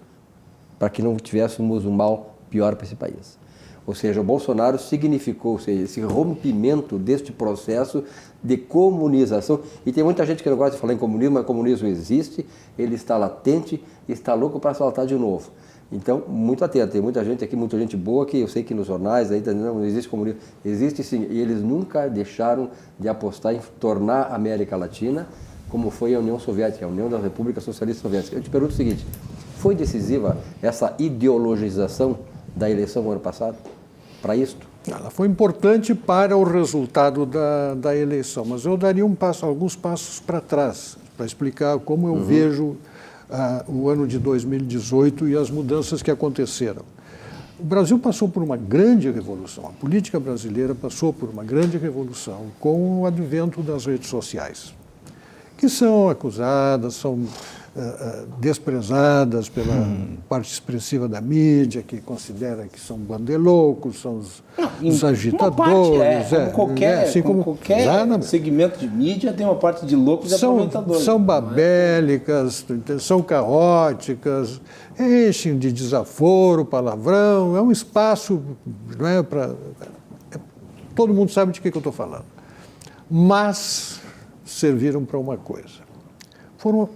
para que não tivéssemos um mal pior para esse país. Ou seja, o Bolsonaro significou, ou seja, esse rompimento deste processo de comunização. E tem muita gente que não gosta de falar em comunismo, mas o comunismo existe, ele está latente, está louco para saltar de novo. Então, muito atento, tem muita gente aqui, muita gente boa, que eu sei que nos jornais ainda não existe comunismo. Existe sim, e eles nunca deixaram de apostar em tornar a América Latina como foi a União Soviética, a União das Repúblicas Socialistas Soviéticas. Eu te pergunto o seguinte, foi decisiva essa ideologização da eleição do ano passado para isto? Ela foi importante para o resultado da eleição, mas eu daria alguns passos para trás, para explicar como eu vejo o ano de 2018 e as mudanças que aconteceram. O Brasil passou por uma grande revolução, a política brasileira passou por uma grande revolução com o advento das redes sociais, que são acusadas, são desprezadas pela parte expressiva da mídia, que considera que são bandeloucos, são os agitadores. Como qualquer segmento de mídia tem uma parte de loucos e aproveitadores. São babélicas, são caóticas, enchem de desaforo, palavrão, é um espaço, não é para... Todo mundo sabe de que eu estou falando. Mas serviram para uma coisa. Foram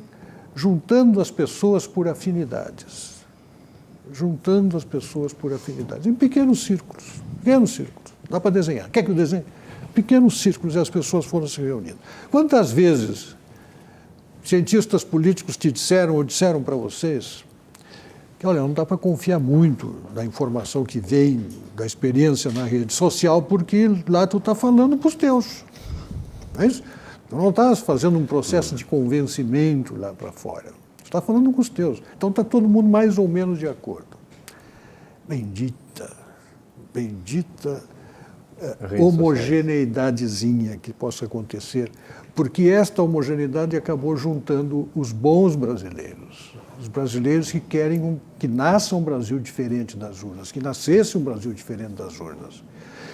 juntando as pessoas por afinidades. juntando as pessoas por afinidades, em pequenos círculos, dá para desenhar. Quer que eu desenhe? Pequenos círculos e as pessoas foram se reunindo. Quantas vezes cientistas políticos te disseram ou disseram para vocês que, olha, não dá para confiar muito na informação que vem da experiência na rede social, porque lá tu está falando para os teus. Não é isso? Tu não estás fazendo um processo de convencimento lá para fora. Tu está falando com os teus. Então está todo mundo mais ou menos de acordo. Bendita homogeneidadezinha que possa acontecer, porque esta homogeneidade acabou juntando os bons brasileiros, os brasileiros que querem que nasça um Brasil diferente das urnas, que nascesse um Brasil diferente das urnas.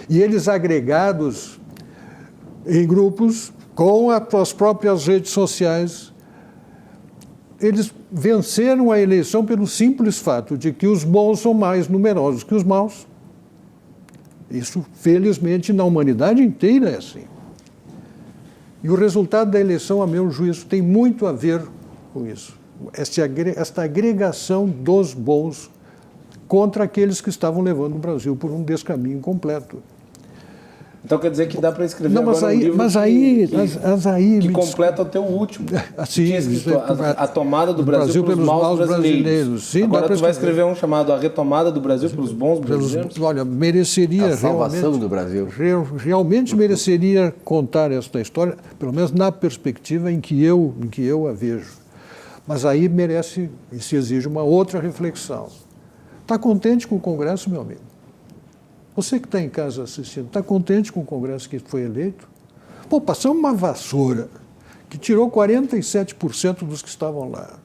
E eles agregados em grupos, com as próprias redes sociais, eles venceram a eleição pelo simples fato de que os bons são mais numerosos que os maus. Isso, felizmente, na humanidade inteira é assim. E o resultado da eleição, a meu juízo, tem muito a ver com isso. Esta agregação dos bons contra aqueles que estavam levando o Brasil por um descaminho completo. Então quer dizer que dá para escrever não, agora um livro que completa o teu último. Assim, a tomada do Brasil pelos maus brasileiros. Sim, agora tu vai escrever um chamado A Retomada do Brasil pelos bons brasileiros? Olha, mereceria a salvação do Brasil. Realmente mereceria contar esta história, pelo menos na perspectiva em que eu a vejo. Mas aí merece e se exige uma outra reflexão. Está contente com o Congresso, meu amigo? Você que está em casa assistindo, está contente com o Congresso que foi eleito? Pô, passamos uma vassoura que tirou 47% dos que estavam lá.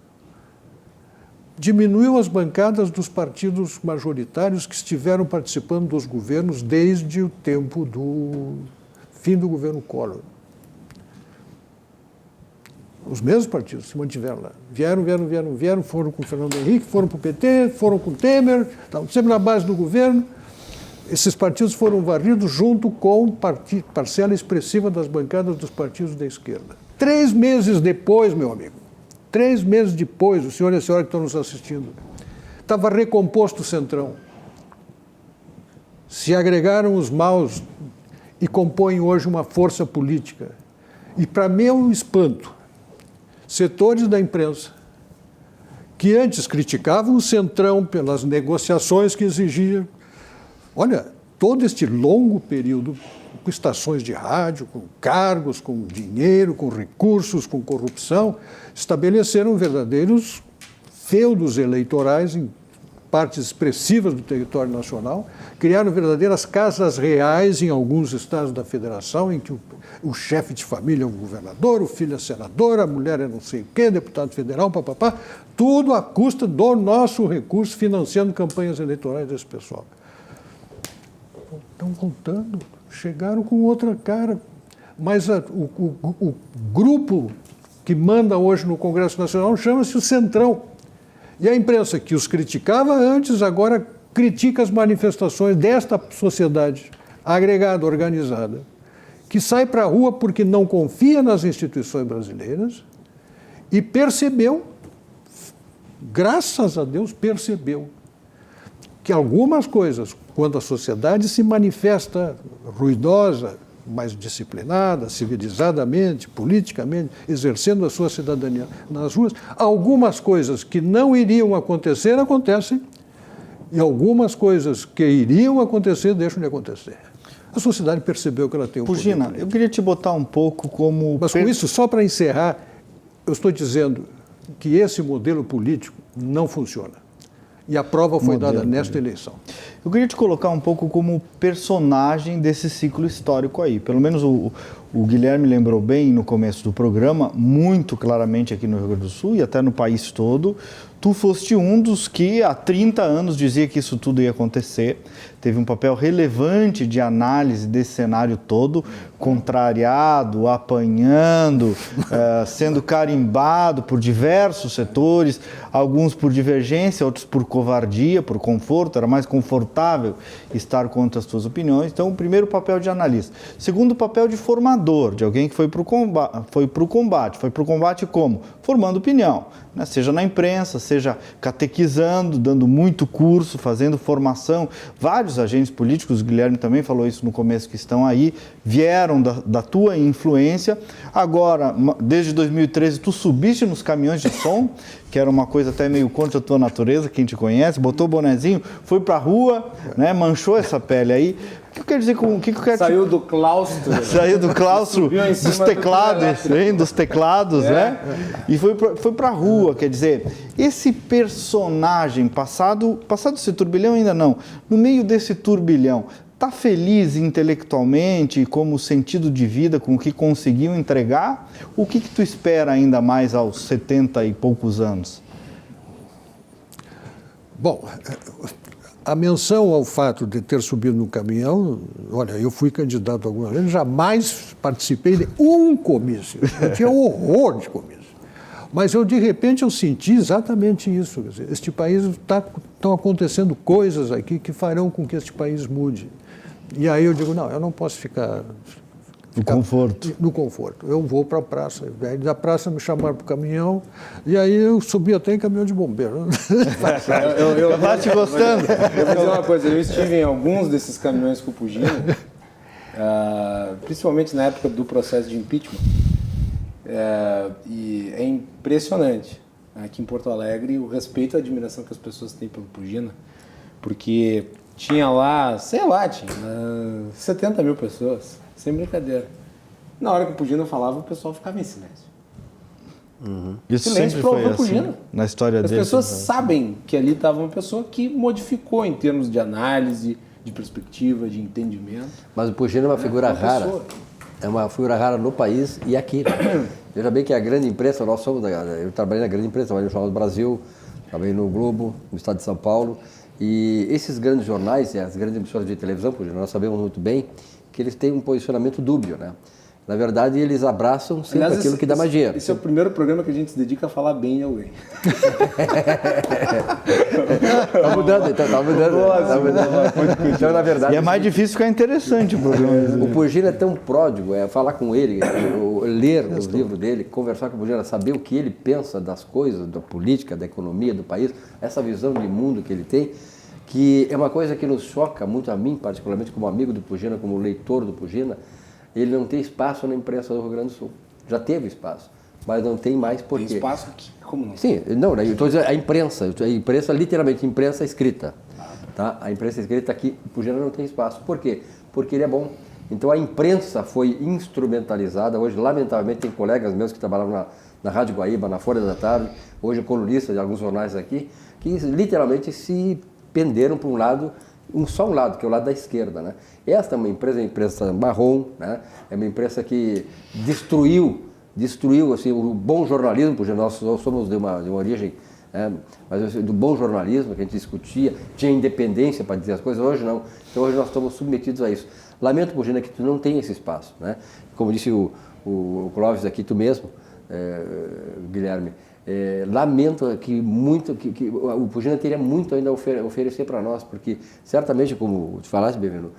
Diminuiu as bancadas dos partidos majoritários que estiveram participando dos governos desde o tempo do fim do governo Collor. Os mesmos partidos se mantiveram lá. Vieram, foram com o Fernando Henrique, foram para o PT, foram com o Temer, estavam sempre na base do governo. Esses partidos foram varridos junto com parcela expressiva das bancadas dos partidos da esquerda. 3 meses depois, meu amigo, 3 meses depois, o senhor e a senhora que estão nos assistindo, estava recomposto o Centrão. Se agregaram os maus e compõem hoje uma força política. E, para meu espanto, setores da imprensa que antes criticavam o Centrão pelas negociações que exigia. Olha, todo este longo período, com estações de rádio, com cargos, com dinheiro, com recursos, com corrupção, estabeleceram verdadeiros feudos eleitorais em partes expressivas do território nacional, criaram verdadeiras casas reais em alguns estados da federação, em que o chefe de família é um governador, o filho é senador, a mulher é não sei o quê, deputado federal, papapá, tudo à custa do nosso recurso, financiando campanhas eleitorais desse pessoal. Estão voltando, chegaram com outra cara, mas o grupo que manda hoje no Congresso Nacional chama-se o Centrão. E a imprensa que os criticava antes, agora critica as manifestações desta sociedade agregada, organizada, que sai para a rua porque não confia nas instituições brasileiras e percebeu, graças a Deus, percebeu que algumas coisas, quando a sociedade se manifesta ruidosa, mais disciplinada, civilizadamente, politicamente, exercendo a sua cidadania nas ruas, algumas coisas que não iriam acontecer, acontecem, e algumas coisas que iriam acontecer, deixam de acontecer. A sociedade percebeu que ela tem o poder. Pugina, eu queria te botar um pouco como... Mas com isso, só para encerrar, eu estou dizendo que esse modelo político não funciona. E a prova foi dada nesta eleição. Eu queria te colocar um pouco como personagem desse ciclo histórico aí. Pelo menos o Guilherme lembrou bem no começo do programa, muito claramente aqui no Rio Grande do Sul e até no país todo, tu foste um dos que há 30 anos dizia que isso tudo ia acontecer. Teve um papel relevante de análise desse cenário todo, contrariado, apanhando, sendo carimbado por diversos setores, alguns por divergência, outros por covardia, por conforto, era mais confortável estar contra as suas opiniões. Então, o primeiro papel de analista. Segundo, o papel de formador. formador, de alguém que foi para o combate. Foi para o combate como? Formando opinião, né? Seja na imprensa, seja catequizando, dando muito curso, fazendo formação. Vários agentes políticos, o Guilherme também falou isso no começo, que estão aí, vieram da tua influência. Agora, desde 2013, tu subiste nos caminhões de som, que era uma coisa até meio contra a tua natureza, quem te conhece, botou o bonezinho, foi para a rua, né? Manchou essa pele aí. O que eu quero dizer com o que eu quero Saiu do claustro. Saiu do claustro dos teclados, né? E foi para a rua, quer dizer, esse personagem passado esse turbilhão ainda não, no meio desse turbilhão, tá feliz intelectualmente, como sentido de vida, com o que conseguiu entregar? O que tu espera ainda mais aos 70 e poucos anos? Bom, a menção ao fato de ter subido no caminhão, olha, eu fui candidato algumas vezes, jamais participei de um comício. Eu tinha horror de comício. Mas de repente eu senti exatamente isso. Quer dizer, este país estão acontecendo coisas aqui que farão com que este país mude. E aí eu digo, não, eu não posso ficar no conforto. Eu vou para a praça. Aí da praça me chamaram para o caminhão, e aí eu subi até em caminhão de bombeiro. Eu estava te gostando. Eu vou dizer uma coisa, eu estive em alguns desses caminhões com o Pugino, principalmente na época do processo de impeachment, e é impressionante aqui em Porto Alegre o respeito e a admiração que as pessoas têm pelo Pugino, porque tinha lá, tinha 70 mil pessoas, sem brincadeira. Na hora que o Pugino falava, o pessoal ficava em silêncio. Isso Silêncio sempre foi pro assim, Pugino. na história dele. As pessoas sabem que ali estava uma pessoa que modificou em termos de análise, de perspectiva, de entendimento. Mas o Pugino é uma figura rara. É uma figura rara no país e aqui. Veja bem que a grande imprensa, eu trabalhei na grande imprensa, trabalhei no Jornal do Brasil, trabalhei no Globo, no estado de São Paulo. E esses grandes jornais e as grandes emissoras de televisão, nós sabemos muito bem que eles têm um posicionamento dúbio, né? Na verdade, eles abraçam sempre aquilo que dá mais dinheiro. Esse é o primeiro programa que a gente se dedica a falar bem de alguém. Tá mudando. Então, na verdade... E é mais difícil ficar interessante o programa. O Pugino é tão pródigo, falar com ele, ler os livros dele, conversar com o Pugino, saber o que ele pensa das coisas, da política, da economia, do país, essa visão de mundo que ele tem, que é uma coisa que nos choca muito a mim, particularmente como amigo do Pugino, como leitor do Pugino. Ele não tem espaço na imprensa do Rio Grande do Sul. Já teve espaço, mas não tem mais por quê? Tem espaço aqui? Como não? Sim, não, eu estou dizendo a imprensa, literalmente, imprensa escrita. Tá? A imprensa escrita aqui, o Pugino não tem espaço. Por quê? Porque ele é bom. Então a imprensa foi instrumentalizada. Hoje, lamentavelmente, tem colegas meus que trabalhavam na Rádio Guaíba, na Folha da Tarde, hoje colunistas de alguns jornais aqui, que literalmente se penderam para um lado, só um lado, que é o lado da esquerda, né? Esta é uma imprensa marrom, né? É uma imprensa que destruiu assim, o bom jornalismo, porque nós somos de uma origem, mas do bom jornalismo, que a gente discutia, tinha independência para dizer as coisas, hoje não. Então hoje nós estamos submetidos a isso. Lamento, Pugino, que tu não tem esse espaço, né? Como disse o Clóvis aqui, tu mesmo, Guilherme, lamento que o Pugino teria muito ainda a oferecer para nós, porque certamente, como tu falaste, Beveno,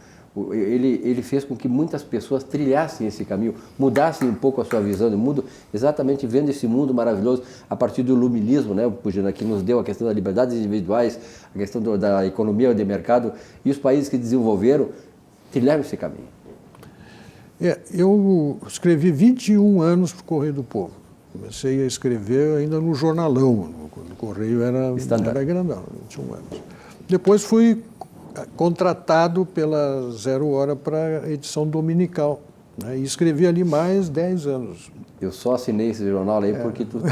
ele fez com que muitas pessoas trilhassem esse caminho, mudassem um pouco a sua visão do mundo, exatamente vendo esse mundo maravilhoso a partir do iluminismo, né? O Pugino que nos deu a questão das liberdades individuais, a questão da economia de mercado, e os países que desenvolveram trilharam esse caminho. Eu escrevi 21 anos para o Correio do Povo. Comecei a escrever ainda no jornalão, quando o Correio era grandão, 21 anos. Depois fui contratado pela Zero Hora para a edição dominical, né, e escrevi ali mais 10 anos. Eu só assinei esse jornal aí porque tu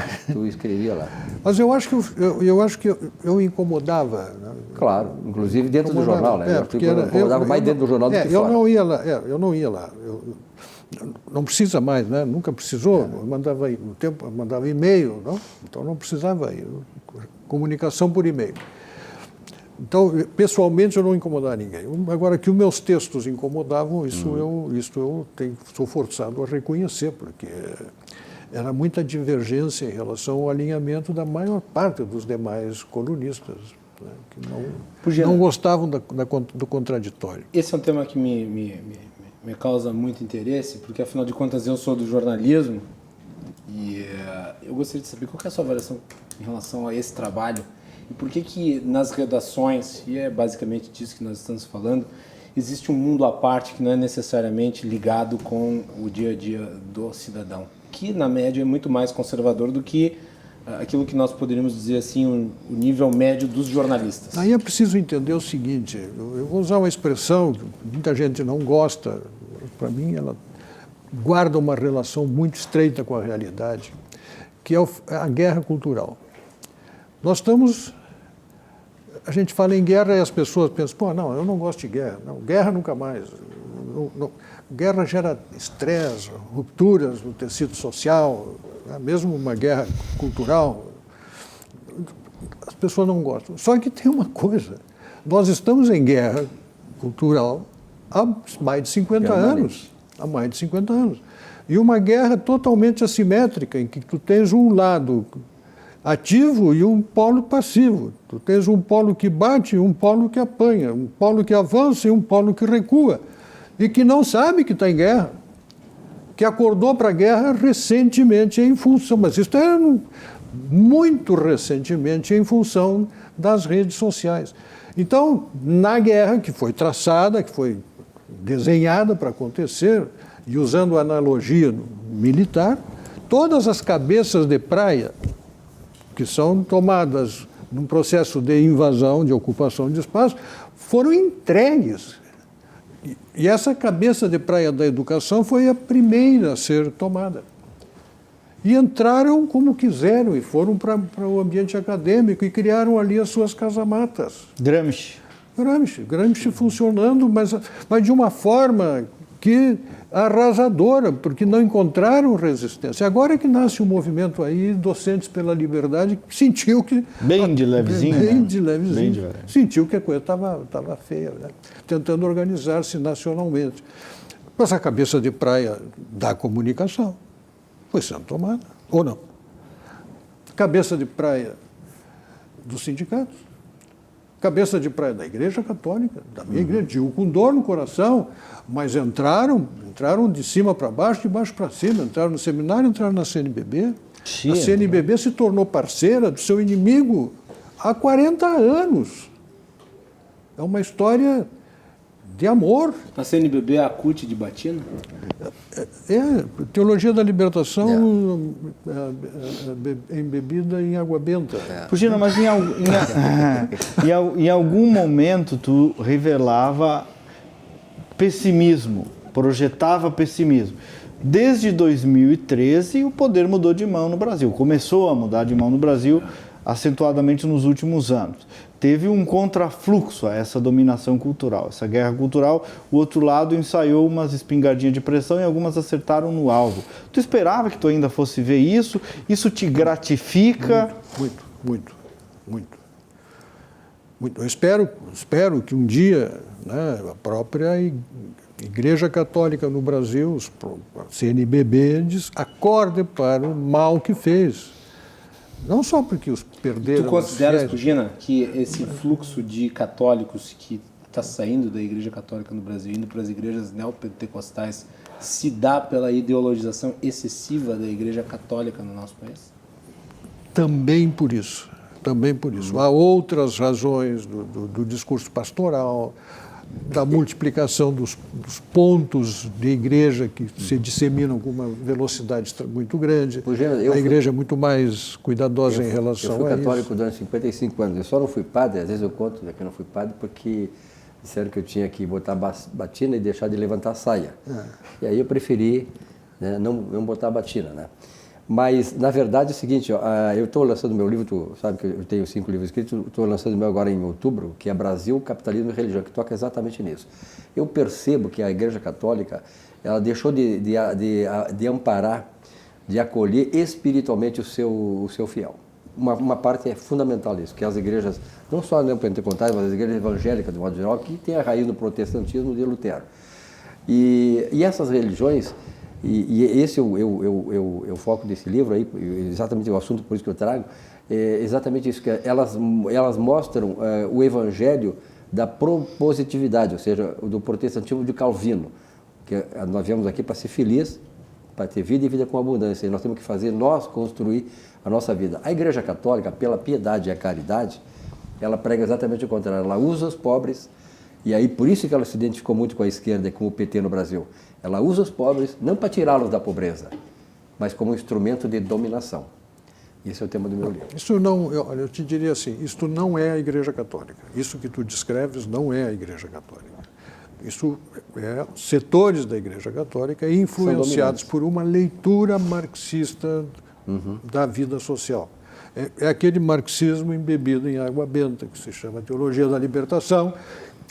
escrevia lá. Mas eu acho que eu incomodava. Né? Claro, inclusive dentro do jornal, né? Eu incomodava mais dentro do jornal do que fora. Eu não ia lá. Não precisa mais, né? Nunca precisou. Eu mandava e-mail, não? Então não precisava ir. Comunicação por e-mail. Então, pessoalmente, eu não incomodava ninguém. Agora, que os meus textos incomodavam, isso eu sou forçado a reconhecer, porque era muita divergência em relação ao alinhamento da maior parte dos demais colunistas, né, que não gostavam do contraditório. Esse é um tema que me me causa muito interesse, porque afinal de contas eu sou do jornalismo e eu gostaria de saber qual que é a sua avaliação em relação a esse trabalho e por que nas redações, e é basicamente disso que nós estamos falando, existe um mundo à parte que não é necessariamente ligado com o dia a dia do cidadão, que na média é muito mais conservador do que aquilo que nós poderíamos dizer assim, o nível médio dos jornalistas. Aí é preciso entender o seguinte, eu vou usar uma expressão que muita gente não gosta, para mim ela guarda uma relação muito estreita com a realidade, que é a guerra cultural. Nós estamos... A gente fala em guerra e as pessoas pensam, pô, não, eu não gosto de guerra. Não, guerra nunca mais. Não. Guerra gera estresse, rupturas no tecido social, né? Mesmo uma guerra cultural. As pessoas não gostam. Só que tem uma coisa, nós estamos em guerra cultural há mais de 50 anos. Há mais de 50 anos. E uma guerra totalmente assimétrica, em que tu tens um lado ativo e um polo passivo. Tu tens um polo que bate e um polo que apanha, um polo que avança e um polo que recua, e que não sabe que está em guerra, que acordou para a guerra recentemente em função, mas isso é muito recentemente em função das redes sociais. Então, na guerra que foi traçada, que foi desenhada para acontecer, e usando a analogia militar, todas as cabeças de praia que são tomadas num processo de invasão, de ocupação de espaço, foram entregues. E essa cabeça de praia da educação foi a primeira a ser tomada. E entraram como quiseram, e foram para o ambiente acadêmico, e criaram ali as suas casamatas. Gramsci funcionando, mas de uma forma que arrasadora, porque não encontraram resistência. Agora é que nasce um movimento aí, Docentes pela Liberdade, que sentiu que... Bem de levezinho, Bem né? de levezinho. Bem devagar. Sentiu que a coisa estava feia, né? Tentando organizar-se nacionalmente. Mas a cabeça de praia da comunicação foi sendo tomada, ou não? Cabeça de praia dos sindicatos. Cabeça de praia da Igreja Católica, da minha igreja, digo com dor no coração, mas entraram de cima para baixo, de baixo para cima, entraram no seminário, entraram na CNBB. A CNBB se tornou parceira do seu inimigo há 40 anos. É uma história de amor. A CNBB é a CUT de Batina? Teologia da Libertação embebida em água benta. Pugina, mas em algum momento tu revelava pessimismo, projetava pessimismo. Desde 2013 o poder mudou de mão no Brasil, começou a mudar de mão no Brasil acentuadamente nos últimos anos. Teve um contrafluxo a essa dominação cultural, essa guerra cultural. O outro lado ensaiou umas espingardinhas de pressão e algumas acertaram no alvo. Tu esperava que tu ainda fosse ver isso? Isso te gratifica? Muito. Eu espero que um dia, né, a própria Igreja Católica no Brasil, a CNBB, acorde para o mal que fez. Não só porque os perderam... Tu consideras, Pugina, que esse fluxo de católicos que está saindo da Igreja Católica no Brasil, indo para as igrejas neopentecostais, se dá pela ideologização excessiva da Igreja Católica no nosso país? Também por isso. Há outras razões do discurso pastoral, da multiplicação dos pontos de igreja que se disseminam com uma velocidade muito grande. A igreja é muito mais cuidadosa em relação a isso. Eu fui católico durante 55 anos. Eu só não fui padre, às vezes eu conto que eu não fui padre porque disseram que eu tinha que botar batina e deixar de levantar a saia. E aí eu preferi, né, não botar batina, né? Mas, na verdade, é o seguinte, ó, eu estou lançando meu livro, tu sabe que eu tenho 5 livros escritos, estou lançando o meu agora em outubro, que é Brasil, Capitalismo e Religião, que toca exatamente nisso. Eu percebo que a Igreja Católica, ela deixou de amparar, de acolher espiritualmente o seu fiel. Uma parte é fundamental nisso, que as igrejas, não só neopentecostais, mas as igrejas evangélicas, de modo geral, que tem a raiz no protestantismo de Lutero. E essas religiões... E esse é o foco desse livro, aí, exatamente o assunto por isso que eu trago, é exatamente isso, que elas mostram o evangelho da propositividade, ou seja, do protestantismo de Calvino. que nós viemos aqui para ser feliz, para ter vida e vida com abundância. E nós temos que fazer, nós construir a nossa vida. A Igreja Católica, pela piedade e a caridade, ela prega exatamente o contrário. Ela usa os pobres, e aí por isso que ela se identificou muito com a esquerda e com o PT no Brasil. Ela usa os pobres não para tirá-los da pobreza, mas como instrumento de dominação. Esse é o tema do meu livro. Isso não, eu te diria assim, isto não é a Igreja Católica. Isso que tu descreves não é a Igreja Católica. Isso é setores da Igreja Católica influenciados por uma leitura marxista da vida social. É aquele marxismo embebido em água benta, que se chama Teologia da Libertação,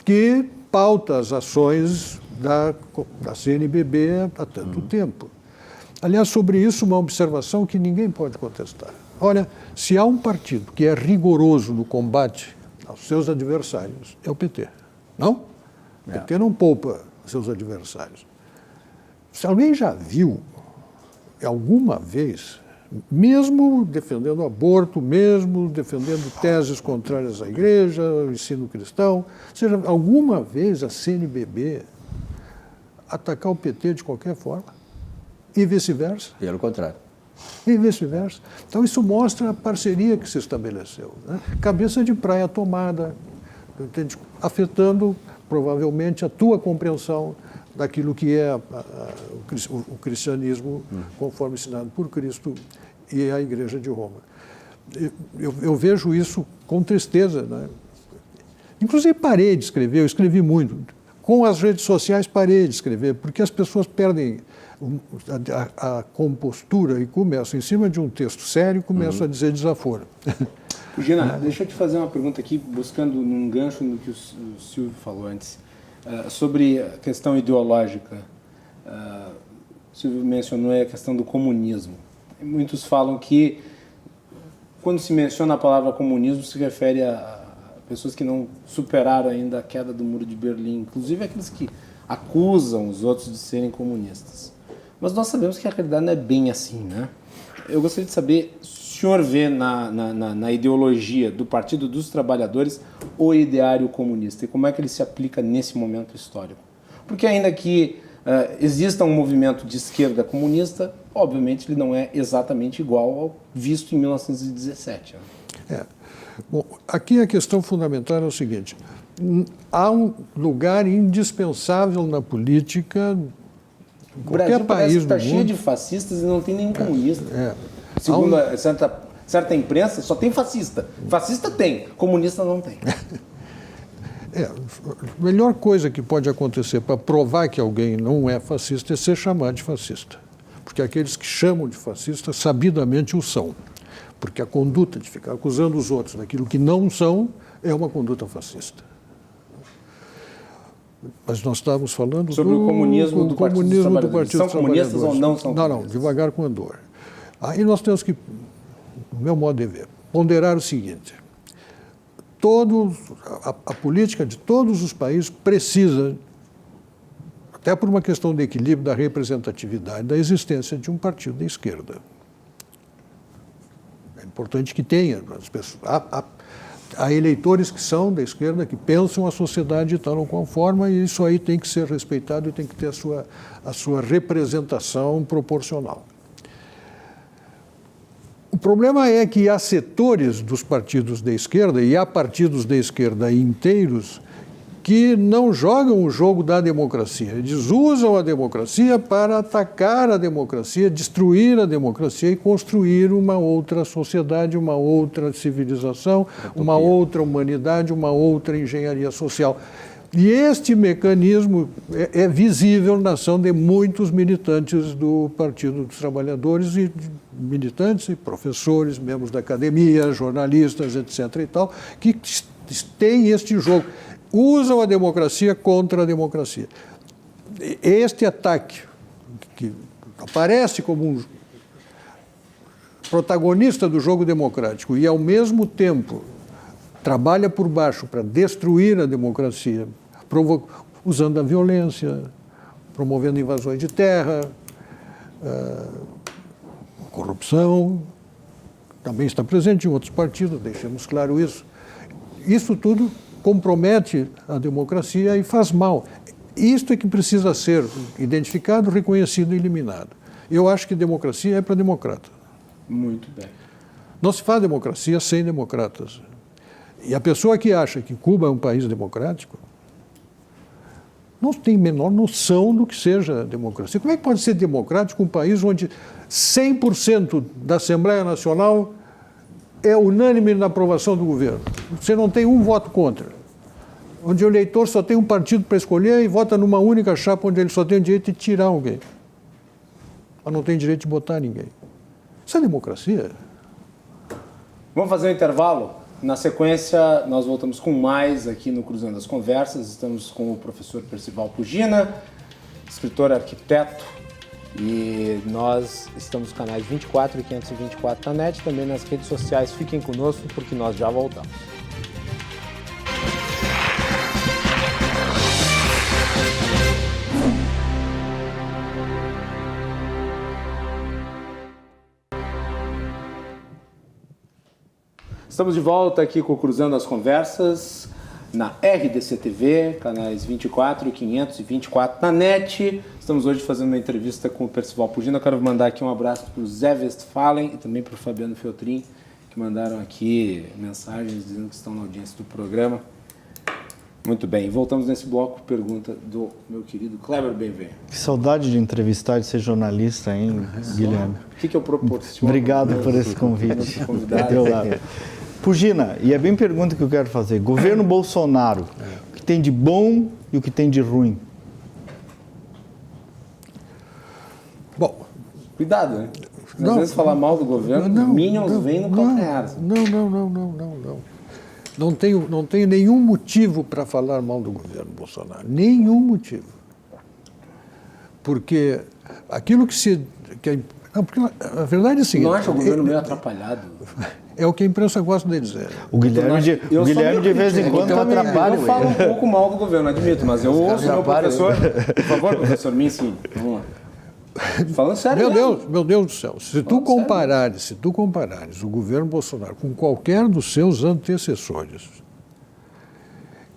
que pauta as ações da CNBB há tanto tempo. Aliás, sobre isso, uma observação que ninguém pode contestar. Olha, se há um partido que é rigoroso no combate aos seus adversários, é o PT. Não? O PT não poupa seus adversários. Se alguém já viu, alguma vez, mesmo defendendo aborto, mesmo defendendo teses contrárias à igreja, ao ensino cristão, seja, alguma vez a CNBB atacar o PT de qualquer forma? E vice-versa? Pelo contrário. E vice-versa. Então, isso mostra a parceria que se estabeleceu. Né? Cabeça de praia tomada, entende? Afetando, provavelmente, a tua compreensão daquilo que é o cristianismo, conforme ensinado por Cristo e a Igreja de Roma. Eu vejo isso com tristeza. Né? Inclusive, parei de escrever, eu escrevi muito. Com as redes sociais, parei de escrever, porque as pessoas perdem a compostura e começam, em cima de um texto sério, começam a dizer desaforo. Gina, deixa eu te fazer uma pergunta aqui, buscando num gancho no que o Silvio falou antes, sobre a questão ideológica. O Silvio mencionou a questão do comunismo. Muitos falam que, quando se menciona a palavra comunismo, se refere a pessoas que não superaram ainda a queda do Muro de Berlim, inclusive aqueles que acusam os outros de serem comunistas. Mas nós sabemos que a realidade não é bem assim, né? Eu gostaria de saber, o senhor vê na ideologia do Partido dos Trabalhadores o ideário comunista e como é que ele se aplica nesse momento histórico? Porque ainda que exista um movimento de esquerda comunista, obviamente ele não é exatamente igual ao visto em 1917. Né? Bom, aqui a questão fundamental é o seguinte: há um lugar indispensável na política, em qualquer país do mundo. Está cheio de fascistas e não tem nenhum comunista. Segundo certa imprensa, só tem fascista. Fascista tem, comunista não tem. A melhor coisa que pode acontecer para provar que alguém não é fascista é ser chamado de fascista. Porque aqueles que chamam de fascista sabidamente o são. Porque a conduta de ficar acusando os outros daquilo que não são é uma conduta fascista. Mas nós estávamos falando sobre o comunismo do Partido dos Trabalhadores. São comunistas ou não são comunistas? Não, devagar com Andor. Aí nós temos que, no meu modo de ver, ponderar o seguinte: a política de todos os países precisa, até por uma questão de equilíbrio da representatividade, da existência de um partido de esquerda. É importante que tenha. As pessoas, há eleitores que são da esquerda, que pensam a sociedade de tal ou qual forma, e isso aí tem que ser respeitado e tem que ter a sua representação proporcional. O problema é que há setores dos partidos de esquerda, e há partidos de esquerda inteiros, que não jogam o jogo da democracia. Eles usam a democracia para atacar a democracia, destruir a democracia e construir uma outra sociedade, uma outra civilização, uma outra humanidade, uma outra engenharia social. E este mecanismo é visível na ação de muitos militantes do Partido dos Trabalhadores, e militantes e professores, membros da academia, jornalistas, etc. e tal, que têm este jogo. Usam a democracia contra a democracia. Este ataque, que aparece como um protagonista do jogo democrático e, ao mesmo tempo, trabalha por baixo para destruir a democracia, usando a violência, promovendo invasões de terra, corrupção, também está presente em outros partidos, deixemos claro isso. Isso tudo compromete a democracia e faz mal. Isto é que precisa ser identificado, reconhecido e eliminado. Eu acho que democracia é para democrata. Muito bem. Não se faz democracia sem democratas. E a pessoa que acha que Cuba é um país democrático não tem a menor noção do que seja democracia. Como é que pode ser democrático um país onde 100% da Assembleia Nacional é unânime na aprovação do governo? Você não tem um voto contra. Onde o eleitor só tem um partido para escolher e vota numa única chapa onde ele só tem o direito de tirar alguém. Mas não tem direito de botar ninguém. Isso é democracia. Vamos fazer um intervalo? Na sequência, nós voltamos com mais aqui no Cruzando as Conversas. Estamos com o professor Percival Pugina, escritor, arquiteto, e nós estamos nos canais 24 e 524 na net, também nas redes sociais. Fiquem conosco porque nós já voltamos. Estamos de volta aqui com o Cruzando as Conversas, na RDC TV, canais 24 e 524 na net. Estamos hoje fazendo uma entrevista com o Percival Pugina. Eu quero mandar aqui um abraço para o Zé Westphalen e também para o Fabiano Feltrin, que mandaram aqui mensagens dizendo que estão na audiência do programa. Muito bem, voltamos nesse bloco. Pergunta do meu querido Kleber Benvenu. Que saudade de entrevistar e ser jornalista, hein, Guilherme? O que eu proporciono? Obrigado por esse convite. Pugina, e é bem pergunta que eu quero fazer. Governo Bolsonaro, o que tem de bom e o que tem de ruim? Bom, cuidado, né? Às vezes falar mal do governo, Minions vem no calcanhar. Não. Não tenho nenhum motivo para falar mal do governo Bolsonaro. Nenhum motivo. Porque aquilo que se... porque a verdade é a seguinte... Não acha o governo meio atrapalhado? É o que a imprensa gosta de dizer. O Guilherme de vez em quando eu falo um pouco mal do governo, admito, mas eu ouço o meu professor. Por favor, professor, me ensine. Vamos lá. Falando sério. Meu Deus do céu. Se tu comparares o governo Bolsonaro com qualquer dos seus antecessores,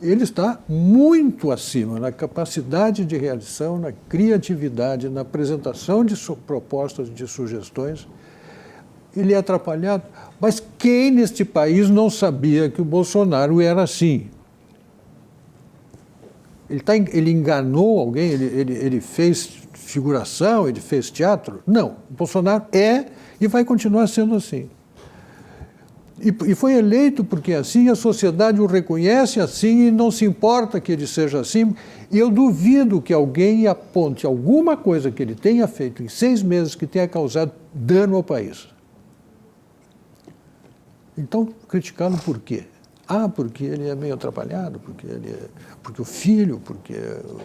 ele está muito acima na capacidade de realização, na criatividade, na apresentação de propostas, de sugestões. Ele é atrapalhado. Mas quem neste país não sabia que o Bolsonaro era assim? Ele enganou alguém? Ele fez figuração? Ele fez teatro? Não. O Bolsonaro é e vai continuar sendo assim. E foi eleito porque é assim, a sociedade o reconhece assim e não se importa que ele seja assim. E eu duvido que alguém aponte alguma coisa que ele tenha feito em 6 meses que tenha causado dano ao país. Então, criticá-lo por quê? Porque ele é meio atrapalhado, porque o filho, porque...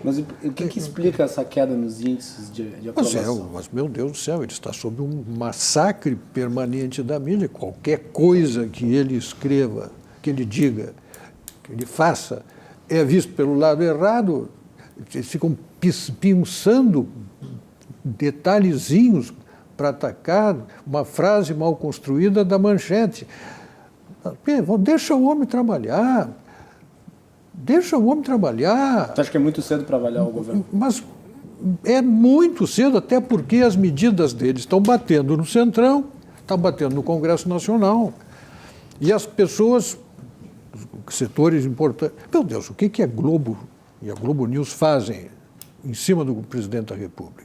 Mas o que explica essa queda nos índices de aprovação? Mas, meu Deus do céu, ele está sob um massacre permanente da mídia. Qualquer coisa que ele escreva, que ele diga, que ele faça, é visto pelo lado errado. Eles ficam pinçando detalhezinhos para atacar uma frase mal construída da manchete. Deixa o homem trabalhar. Deixa o homem trabalhar. Você acha que é muito cedo para avaliar o governo? Mas é muito cedo, até porque as medidas deles estão batendo no Centrão, estão batendo no Congresso Nacional. E as pessoas, setores importantes... Meu Deus, o que a Globo e a Globo News fazem em cima do presidente da República?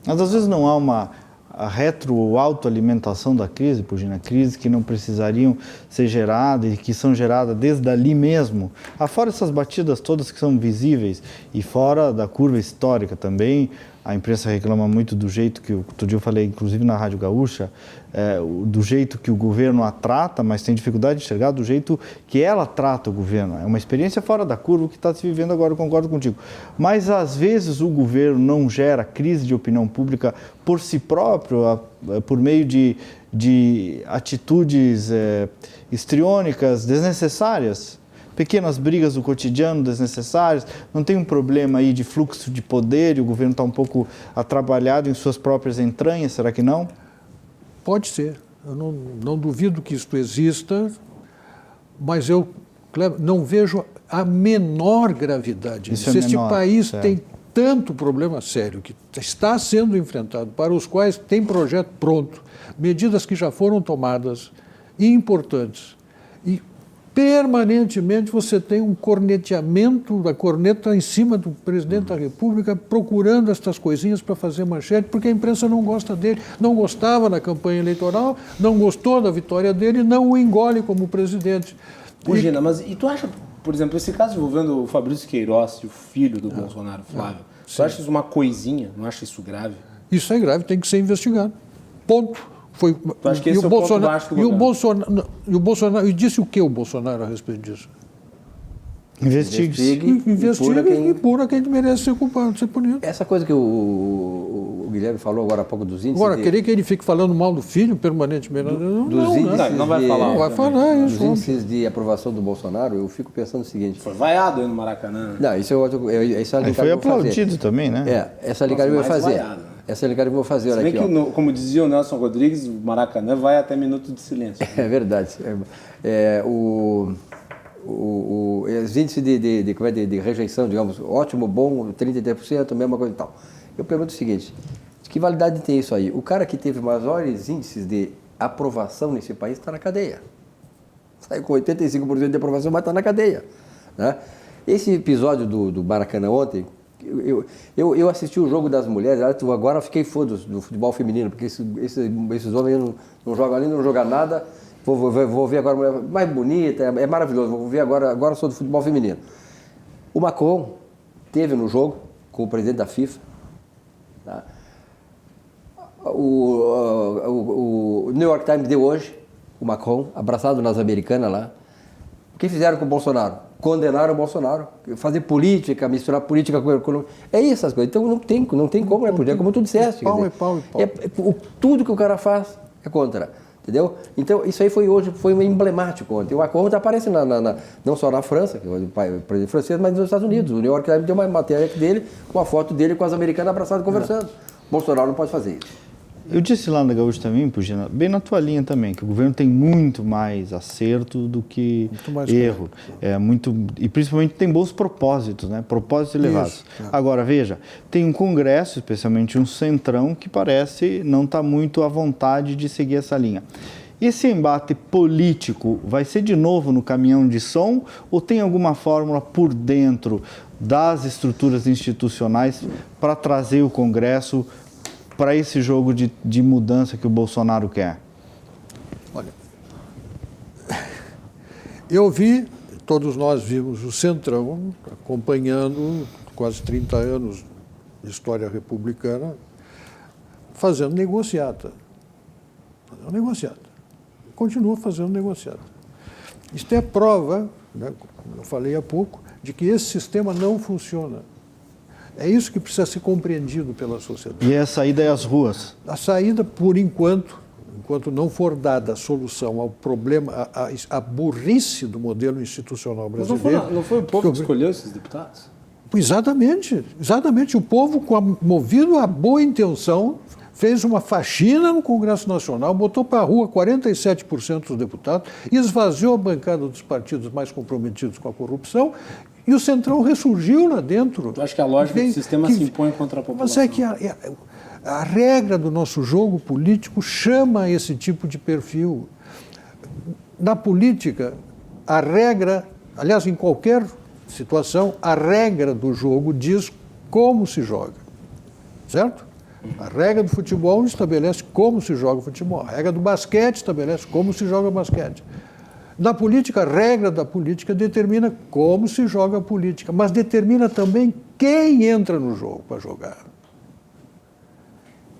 Mas às vezes não há uma retroautoalimentação da crise, Pugina, crise que não precisariam ser geradas e que são geradas desde ali mesmo. Fora essas batidas todas que são visíveis e fora da curva histórica também, a imprensa reclama muito do jeito que, outro dia eu falei, inclusive na Rádio Gaúcha, do jeito que o governo a trata, mas tem dificuldade de enxergar do jeito que ela trata o governo. É uma experiência fora da curva que está se vivendo agora, eu concordo contigo. Mas, às vezes, o governo não gera crise de opinião pública por si próprio, por meio de atitudes histriônicas desnecessárias. Pequenas brigas do cotidiano desnecessárias, não tem um problema aí de fluxo de poder e o governo está um pouco atrapalhado em suas próprias entranhas, será que não? Pode ser, eu não duvido que isto exista, mas eu não vejo a menor gravidade. Isso é Este menor, país certo. tem tanto problema sério que está sendo enfrentado, para os quais tem projeto pronto, medidas que já foram tomadas e importantes. E permanentemente você tem um corneteamento da corneta em cima do presidente da República, procurando estas coisinhas para fazer manchete, porque a imprensa não gosta dele, não gostava na campanha eleitoral, não gostou da vitória dele, não o engole como presidente. Ô, Gina, mas e tu acha, por exemplo, esse caso envolvendo o Fabrício Queiroz, o filho do Bolsonaro, Flávio, tu acha isso uma coisinha? Não acha isso grave? Isso é grave, tem que ser investigado. Ponto. Foi, Tu acha que esse é o ponto baixo do governo? E disse o que o Bolsonaro a respeito disso? Investigue. Investiga e puna quem merece ser culpado, ser punido. Essa coisa que o Guilherme falou agora há pouco dos índices... Agora, querer que ele fique falando mal do filho permanentemente... Não vai falar. Não vai falar isso. Dos índices de aprovação do Bolsonaro, eu fico pensando o seguinte... Foi vaiado aí no Maracanã. Não, isso é outro... Isso é Aí foi aplaudido também, né? Essa ligaria eu vou fazer. Vaiado, né? Essa ligaria eu vou fazer, olha Se aqui, bem que, ó. como dizia o Nelson Rodrigues, o Maracanã vai até minuto de silêncio. É verdade. Os índices de rejeição, digamos, ótimo, bom, 33%, mesma coisa e tal. Eu pergunto o seguinte, que validade tem isso aí? O cara que teve maiores índices de aprovação nesse país está na cadeia. Saiu com 85% de aprovação, mas está na cadeia. Né? Esse episódio do Maracanã ontem, eu assisti o jogo das mulheres, agora fiquei foda do futebol feminino, porque esses homens não jogam ali, não jogam nada. Vou ver agora a mulher mais bonita, é maravilhoso. Vou ver agora sou do futebol feminino. O Macron teve no jogo com o presidente da FIFA. Tá? O New York Times deu hoje, o Macron, abraçado nas americanas lá. O que fizeram com o Bolsonaro? Condenaram o Bolsonaro. Fazer política, misturar política com economia. É isso, essas coisas. Então não tem como, né? Porque é como tu disseste. Pau. Tudo que o cara faz é contra. Entendeu? Então, isso aí foi emblemático ontem. O Macron aparece não só na França, que é o presidente francês, mas nos Estados Unidos. O New York Times tem uma matéria dele, com a foto dele com as americanas abraçadas conversando. Bolsonaro não pode fazer isso. Eu disse lá na Gaúcha também, Pugina, bem na tua linha também, que o governo tem muito mais acerto do que erro. E principalmente tem bons propósitos, né? Propósitos elevados. Agora, veja, tem um Congresso, especialmente um centrão, que parece não estar muito à vontade de seguir essa linha. Esse embate político vai ser de novo no caminhão de som ou tem alguma fórmula por dentro das estruturas institucionais para trazer o Congresso para esse jogo de mudança que o Bolsonaro quer? Olha, todos nós vimos o Centrão acompanhando quase 30 anos de história republicana, fazendo negociata. Continua fazendo negociata. Isto é prova, né, como eu falei há pouco, de que esse sistema não funciona. É isso que precisa ser compreendido pela sociedade. E a saída é as ruas? A saída, por enquanto não for dada a solução ao problema, a burrice do modelo institucional brasileiro... Mas não foi o povo que escolheu esses deputados? Exatamente. O povo, movido à boa intenção, fez uma faxina no Congresso Nacional, botou para a rua 47% dos deputados, esvaziou a bancada dos partidos mais comprometidos com a corrupção. E o Centrão ressurgiu lá dentro. Eu acho que a lógica do sistema se impõe contra a população. Mas é que a regra do nosso jogo político chama esse tipo de perfil. Na política, a regra, aliás, em qualquer situação, a regra do jogo diz como se joga. Certo? A regra do futebol estabelece como se joga o futebol. A regra do basquete estabelece como se joga o basquete. Na política, a regra da política determina como se joga a política, mas determina também quem entra no jogo para jogar.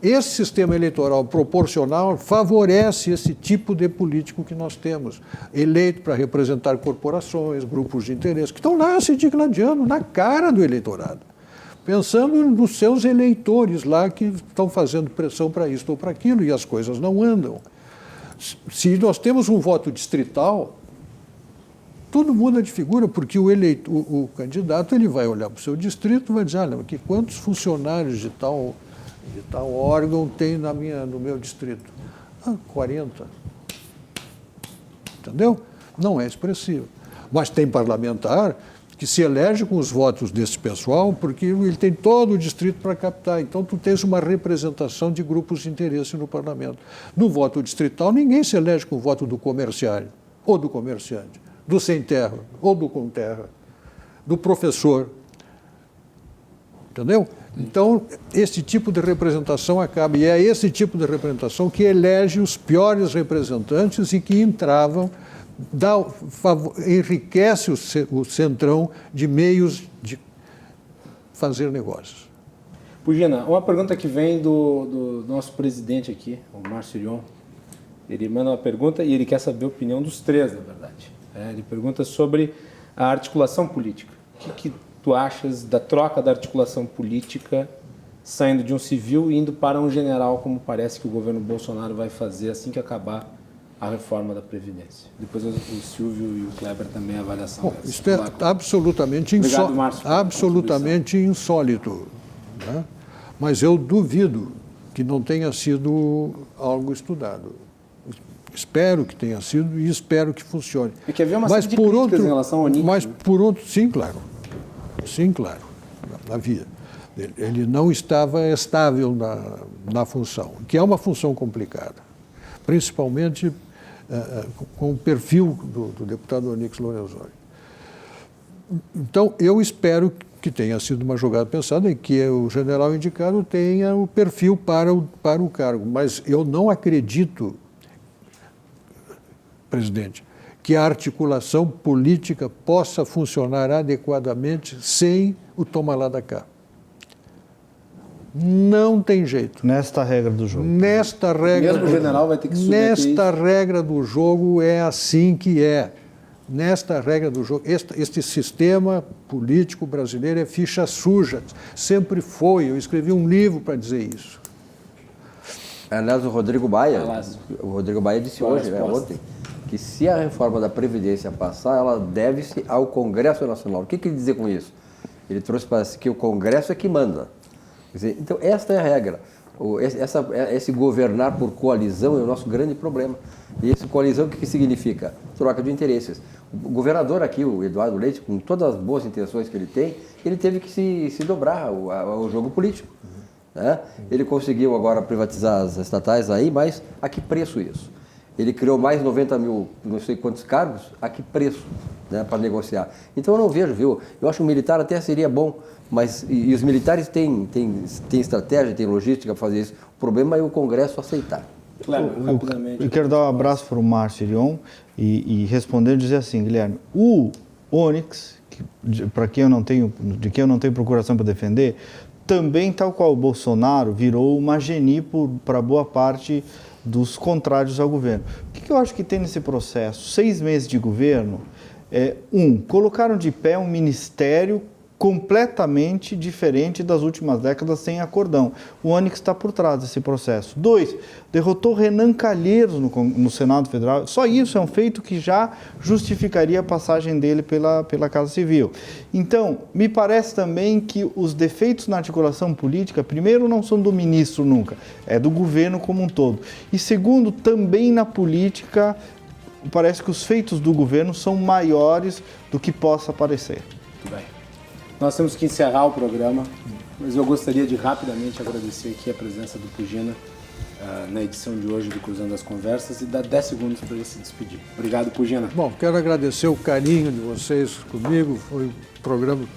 Esse sistema eleitoral proporcional favorece esse tipo de político que nós temos, eleito para representar corporações, grupos de interesse, que estão lá se digladiando na cara do eleitorado, pensando nos seus eleitores lá que estão fazendo pressão para isso ou para aquilo, e as coisas não andam. Se nós temos um voto distrital, tudo muda de figura, porque o candidato ele vai olhar para o seu distrito e vai dizer, olha, quantos funcionários de tal órgão tem no meu distrito? 40. Entendeu? Não é expressivo. Mas tem parlamentar que se elege com os votos desse pessoal, porque ele tem todo o distrito para captar. Então, tu tens uma representação de grupos de interesse no parlamento. No voto distrital, ninguém se elege com o voto do comerciário, ou do comerciante, do sem terra, ou do com terra, do professor. Entendeu? Então, esse tipo de representação acaba, e é esse tipo de representação que elege os piores representantes e que entravam, enriquece o centrão de meios de fazer negócios. Pugina, uma pergunta que vem do nosso presidente aqui, o Márcio Irion. Ele manda uma pergunta e ele quer saber a opinião dos três, na verdade. Ele pergunta sobre a articulação política. O que tu achas da troca da articulação política saindo de um civil e indo para um general, como parece que o governo Bolsonaro vai fazer assim que acabar a reforma da Previdência? Depois o Silvio e o Kleber também a avaliação. Bom, isso é absolutamente, Obrigado, Márcio, absolutamente insólito, né? Mas eu duvido que não tenha sido algo estudado. Espero que tenha sido e espero que funcione. É que havia uma série de críticas em relação ao NIC. Mas por outro, sim, claro. Sim, claro, havia. Ele não estava estável na função, que é uma função complicada, principalmente com o perfil do deputado Onyx Lorenzoni. Então, eu espero que tenha sido uma jogada pensada e que o general indicado tenha o perfil para o cargo, mas eu não acredito, presidente, que a articulação política possa funcionar adequadamente sem o toma lá da cá. Não tem jeito. Nesta regra do jogo. Nesta regra Mesmo o general vai ter que submeter Nesta regra do jogo é assim que é. Nesta regra do jogo, este sistema político brasileiro é ficha suja. Sempre foi. Eu escrevi um livro para dizer isso. Aliás, o Rodrigo Baia disse hoje, né, ontem, que se a reforma da Previdência passar, ela deve-se ao Congresso Nacional. O que ele dizer com isso? Ele trouxe para que o Congresso é que manda. Quer dizer, então, esta é a regra. Esse governar por coalizão é o nosso grande problema. E essa coalizão, o que significa? Troca de interesses. O governador aqui, o Eduardo Leite, com todas as boas intenções que ele tem, ele teve que se dobrar ao jogo político. Né? Ele conseguiu agora privatizar as estatais aí, mas a que preço isso? Ele criou mais 90 mil, não sei quantos cargos, a que preço, né, para negociar? Então eu não vejo, viu? Eu acho que o militar até seria bom, mas e os militares têm estratégia, têm logística para fazer isso. O problema é o Congresso aceitar. Claro, rapidamente. Eu quero dar um abraço para o Márcio Irion e responder e dizer assim, Guilherme, o Onyx, de quem eu não tenho procuração para defender, também, tal qual o Bolsonaro, virou uma geni para boa parte dos contrários ao governo. O que eu acho que tem nesse processo? 6 meses de governo, colocaram de pé um ministério completamente diferente das últimas décadas, sem acordão. O Onyx está por trás desse processo. 2, derrotou Renan Calheiros no Senado Federal. Só isso é um feito que já justificaria a passagem dele pela Casa Civil. Então, me parece também que os defeitos na articulação política, primeiro, não são do ministro nunca, é do governo como um todo. E segundo, também na política, parece que os feitos do governo são maiores do que possa parecer. Muito bem. Nós temos que encerrar o programa, mas eu gostaria de rapidamente agradecer aqui a presença do Pugina na edição de hoje do Cruzando as Conversas e dar 10 segundos para ele se despedir. Obrigado, Pugina. Bom, quero agradecer o carinho de vocês comigo.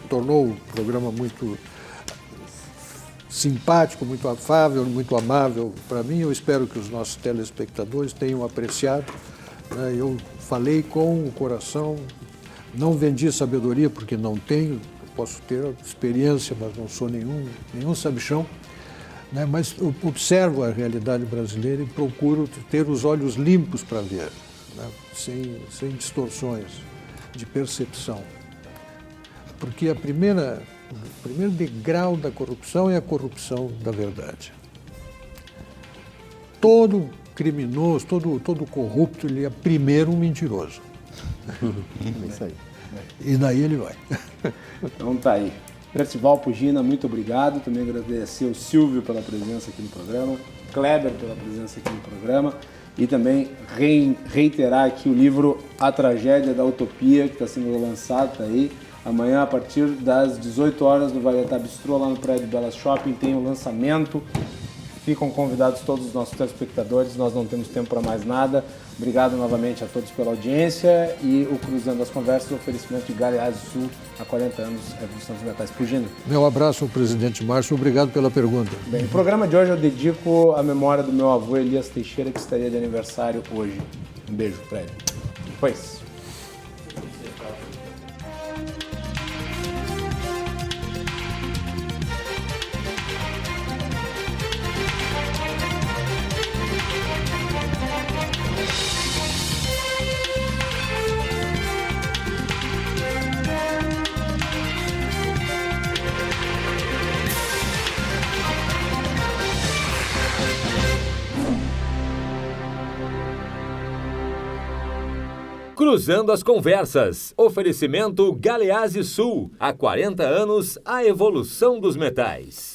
Tornou o programa muito simpático, muito afável, muito amável para mim. Eu espero que os nossos telespectadores tenham apreciado. Eu falei com o coração, não vendi sabedoria porque não tenho. Posso ter experiência, mas não sou nenhum sabichão, né? Mas observo a realidade brasileira e procuro ter os olhos limpos para ver, né? sem distorções de percepção. Porque o primeiro degrau da corrupção é a corrupção da verdade. Todo criminoso, todo corrupto, ele é primeiro um mentiroso. É isso aí. E daí ele vai. Então tá aí. Percival Pugina, muito obrigado. Também agradecer ao Silvio pela presença aqui no programa, Kleber pela presença aqui no programa e também reiterar aqui o livro A Tragédia da Utopia, que está sendo lançado aí. Amanhã, a partir das 18 horas, no Vaietá Bistrô, lá no prédio Belas Shopping, tem o lançamento. Ficam convidados todos os nossos telespectadores, nós não temos tempo para mais nada. Obrigado novamente a todos pela audiência e o Cruzando as Conversas, o oferecimento de Galeazzi Sul, há 40 anos, Evolução dos Metais. Pugino. Meu abraço ao presidente Márcio, obrigado pela pergunta. Bem, o programa de hoje eu dedico à memória do meu avô Elias Teixeira, que estaria de aniversário hoje. Um beijo para ele. Pois. Cruzando as Conversas. Oferecimento Galeazzi Sul. Há 40 anos, a evolução dos metais.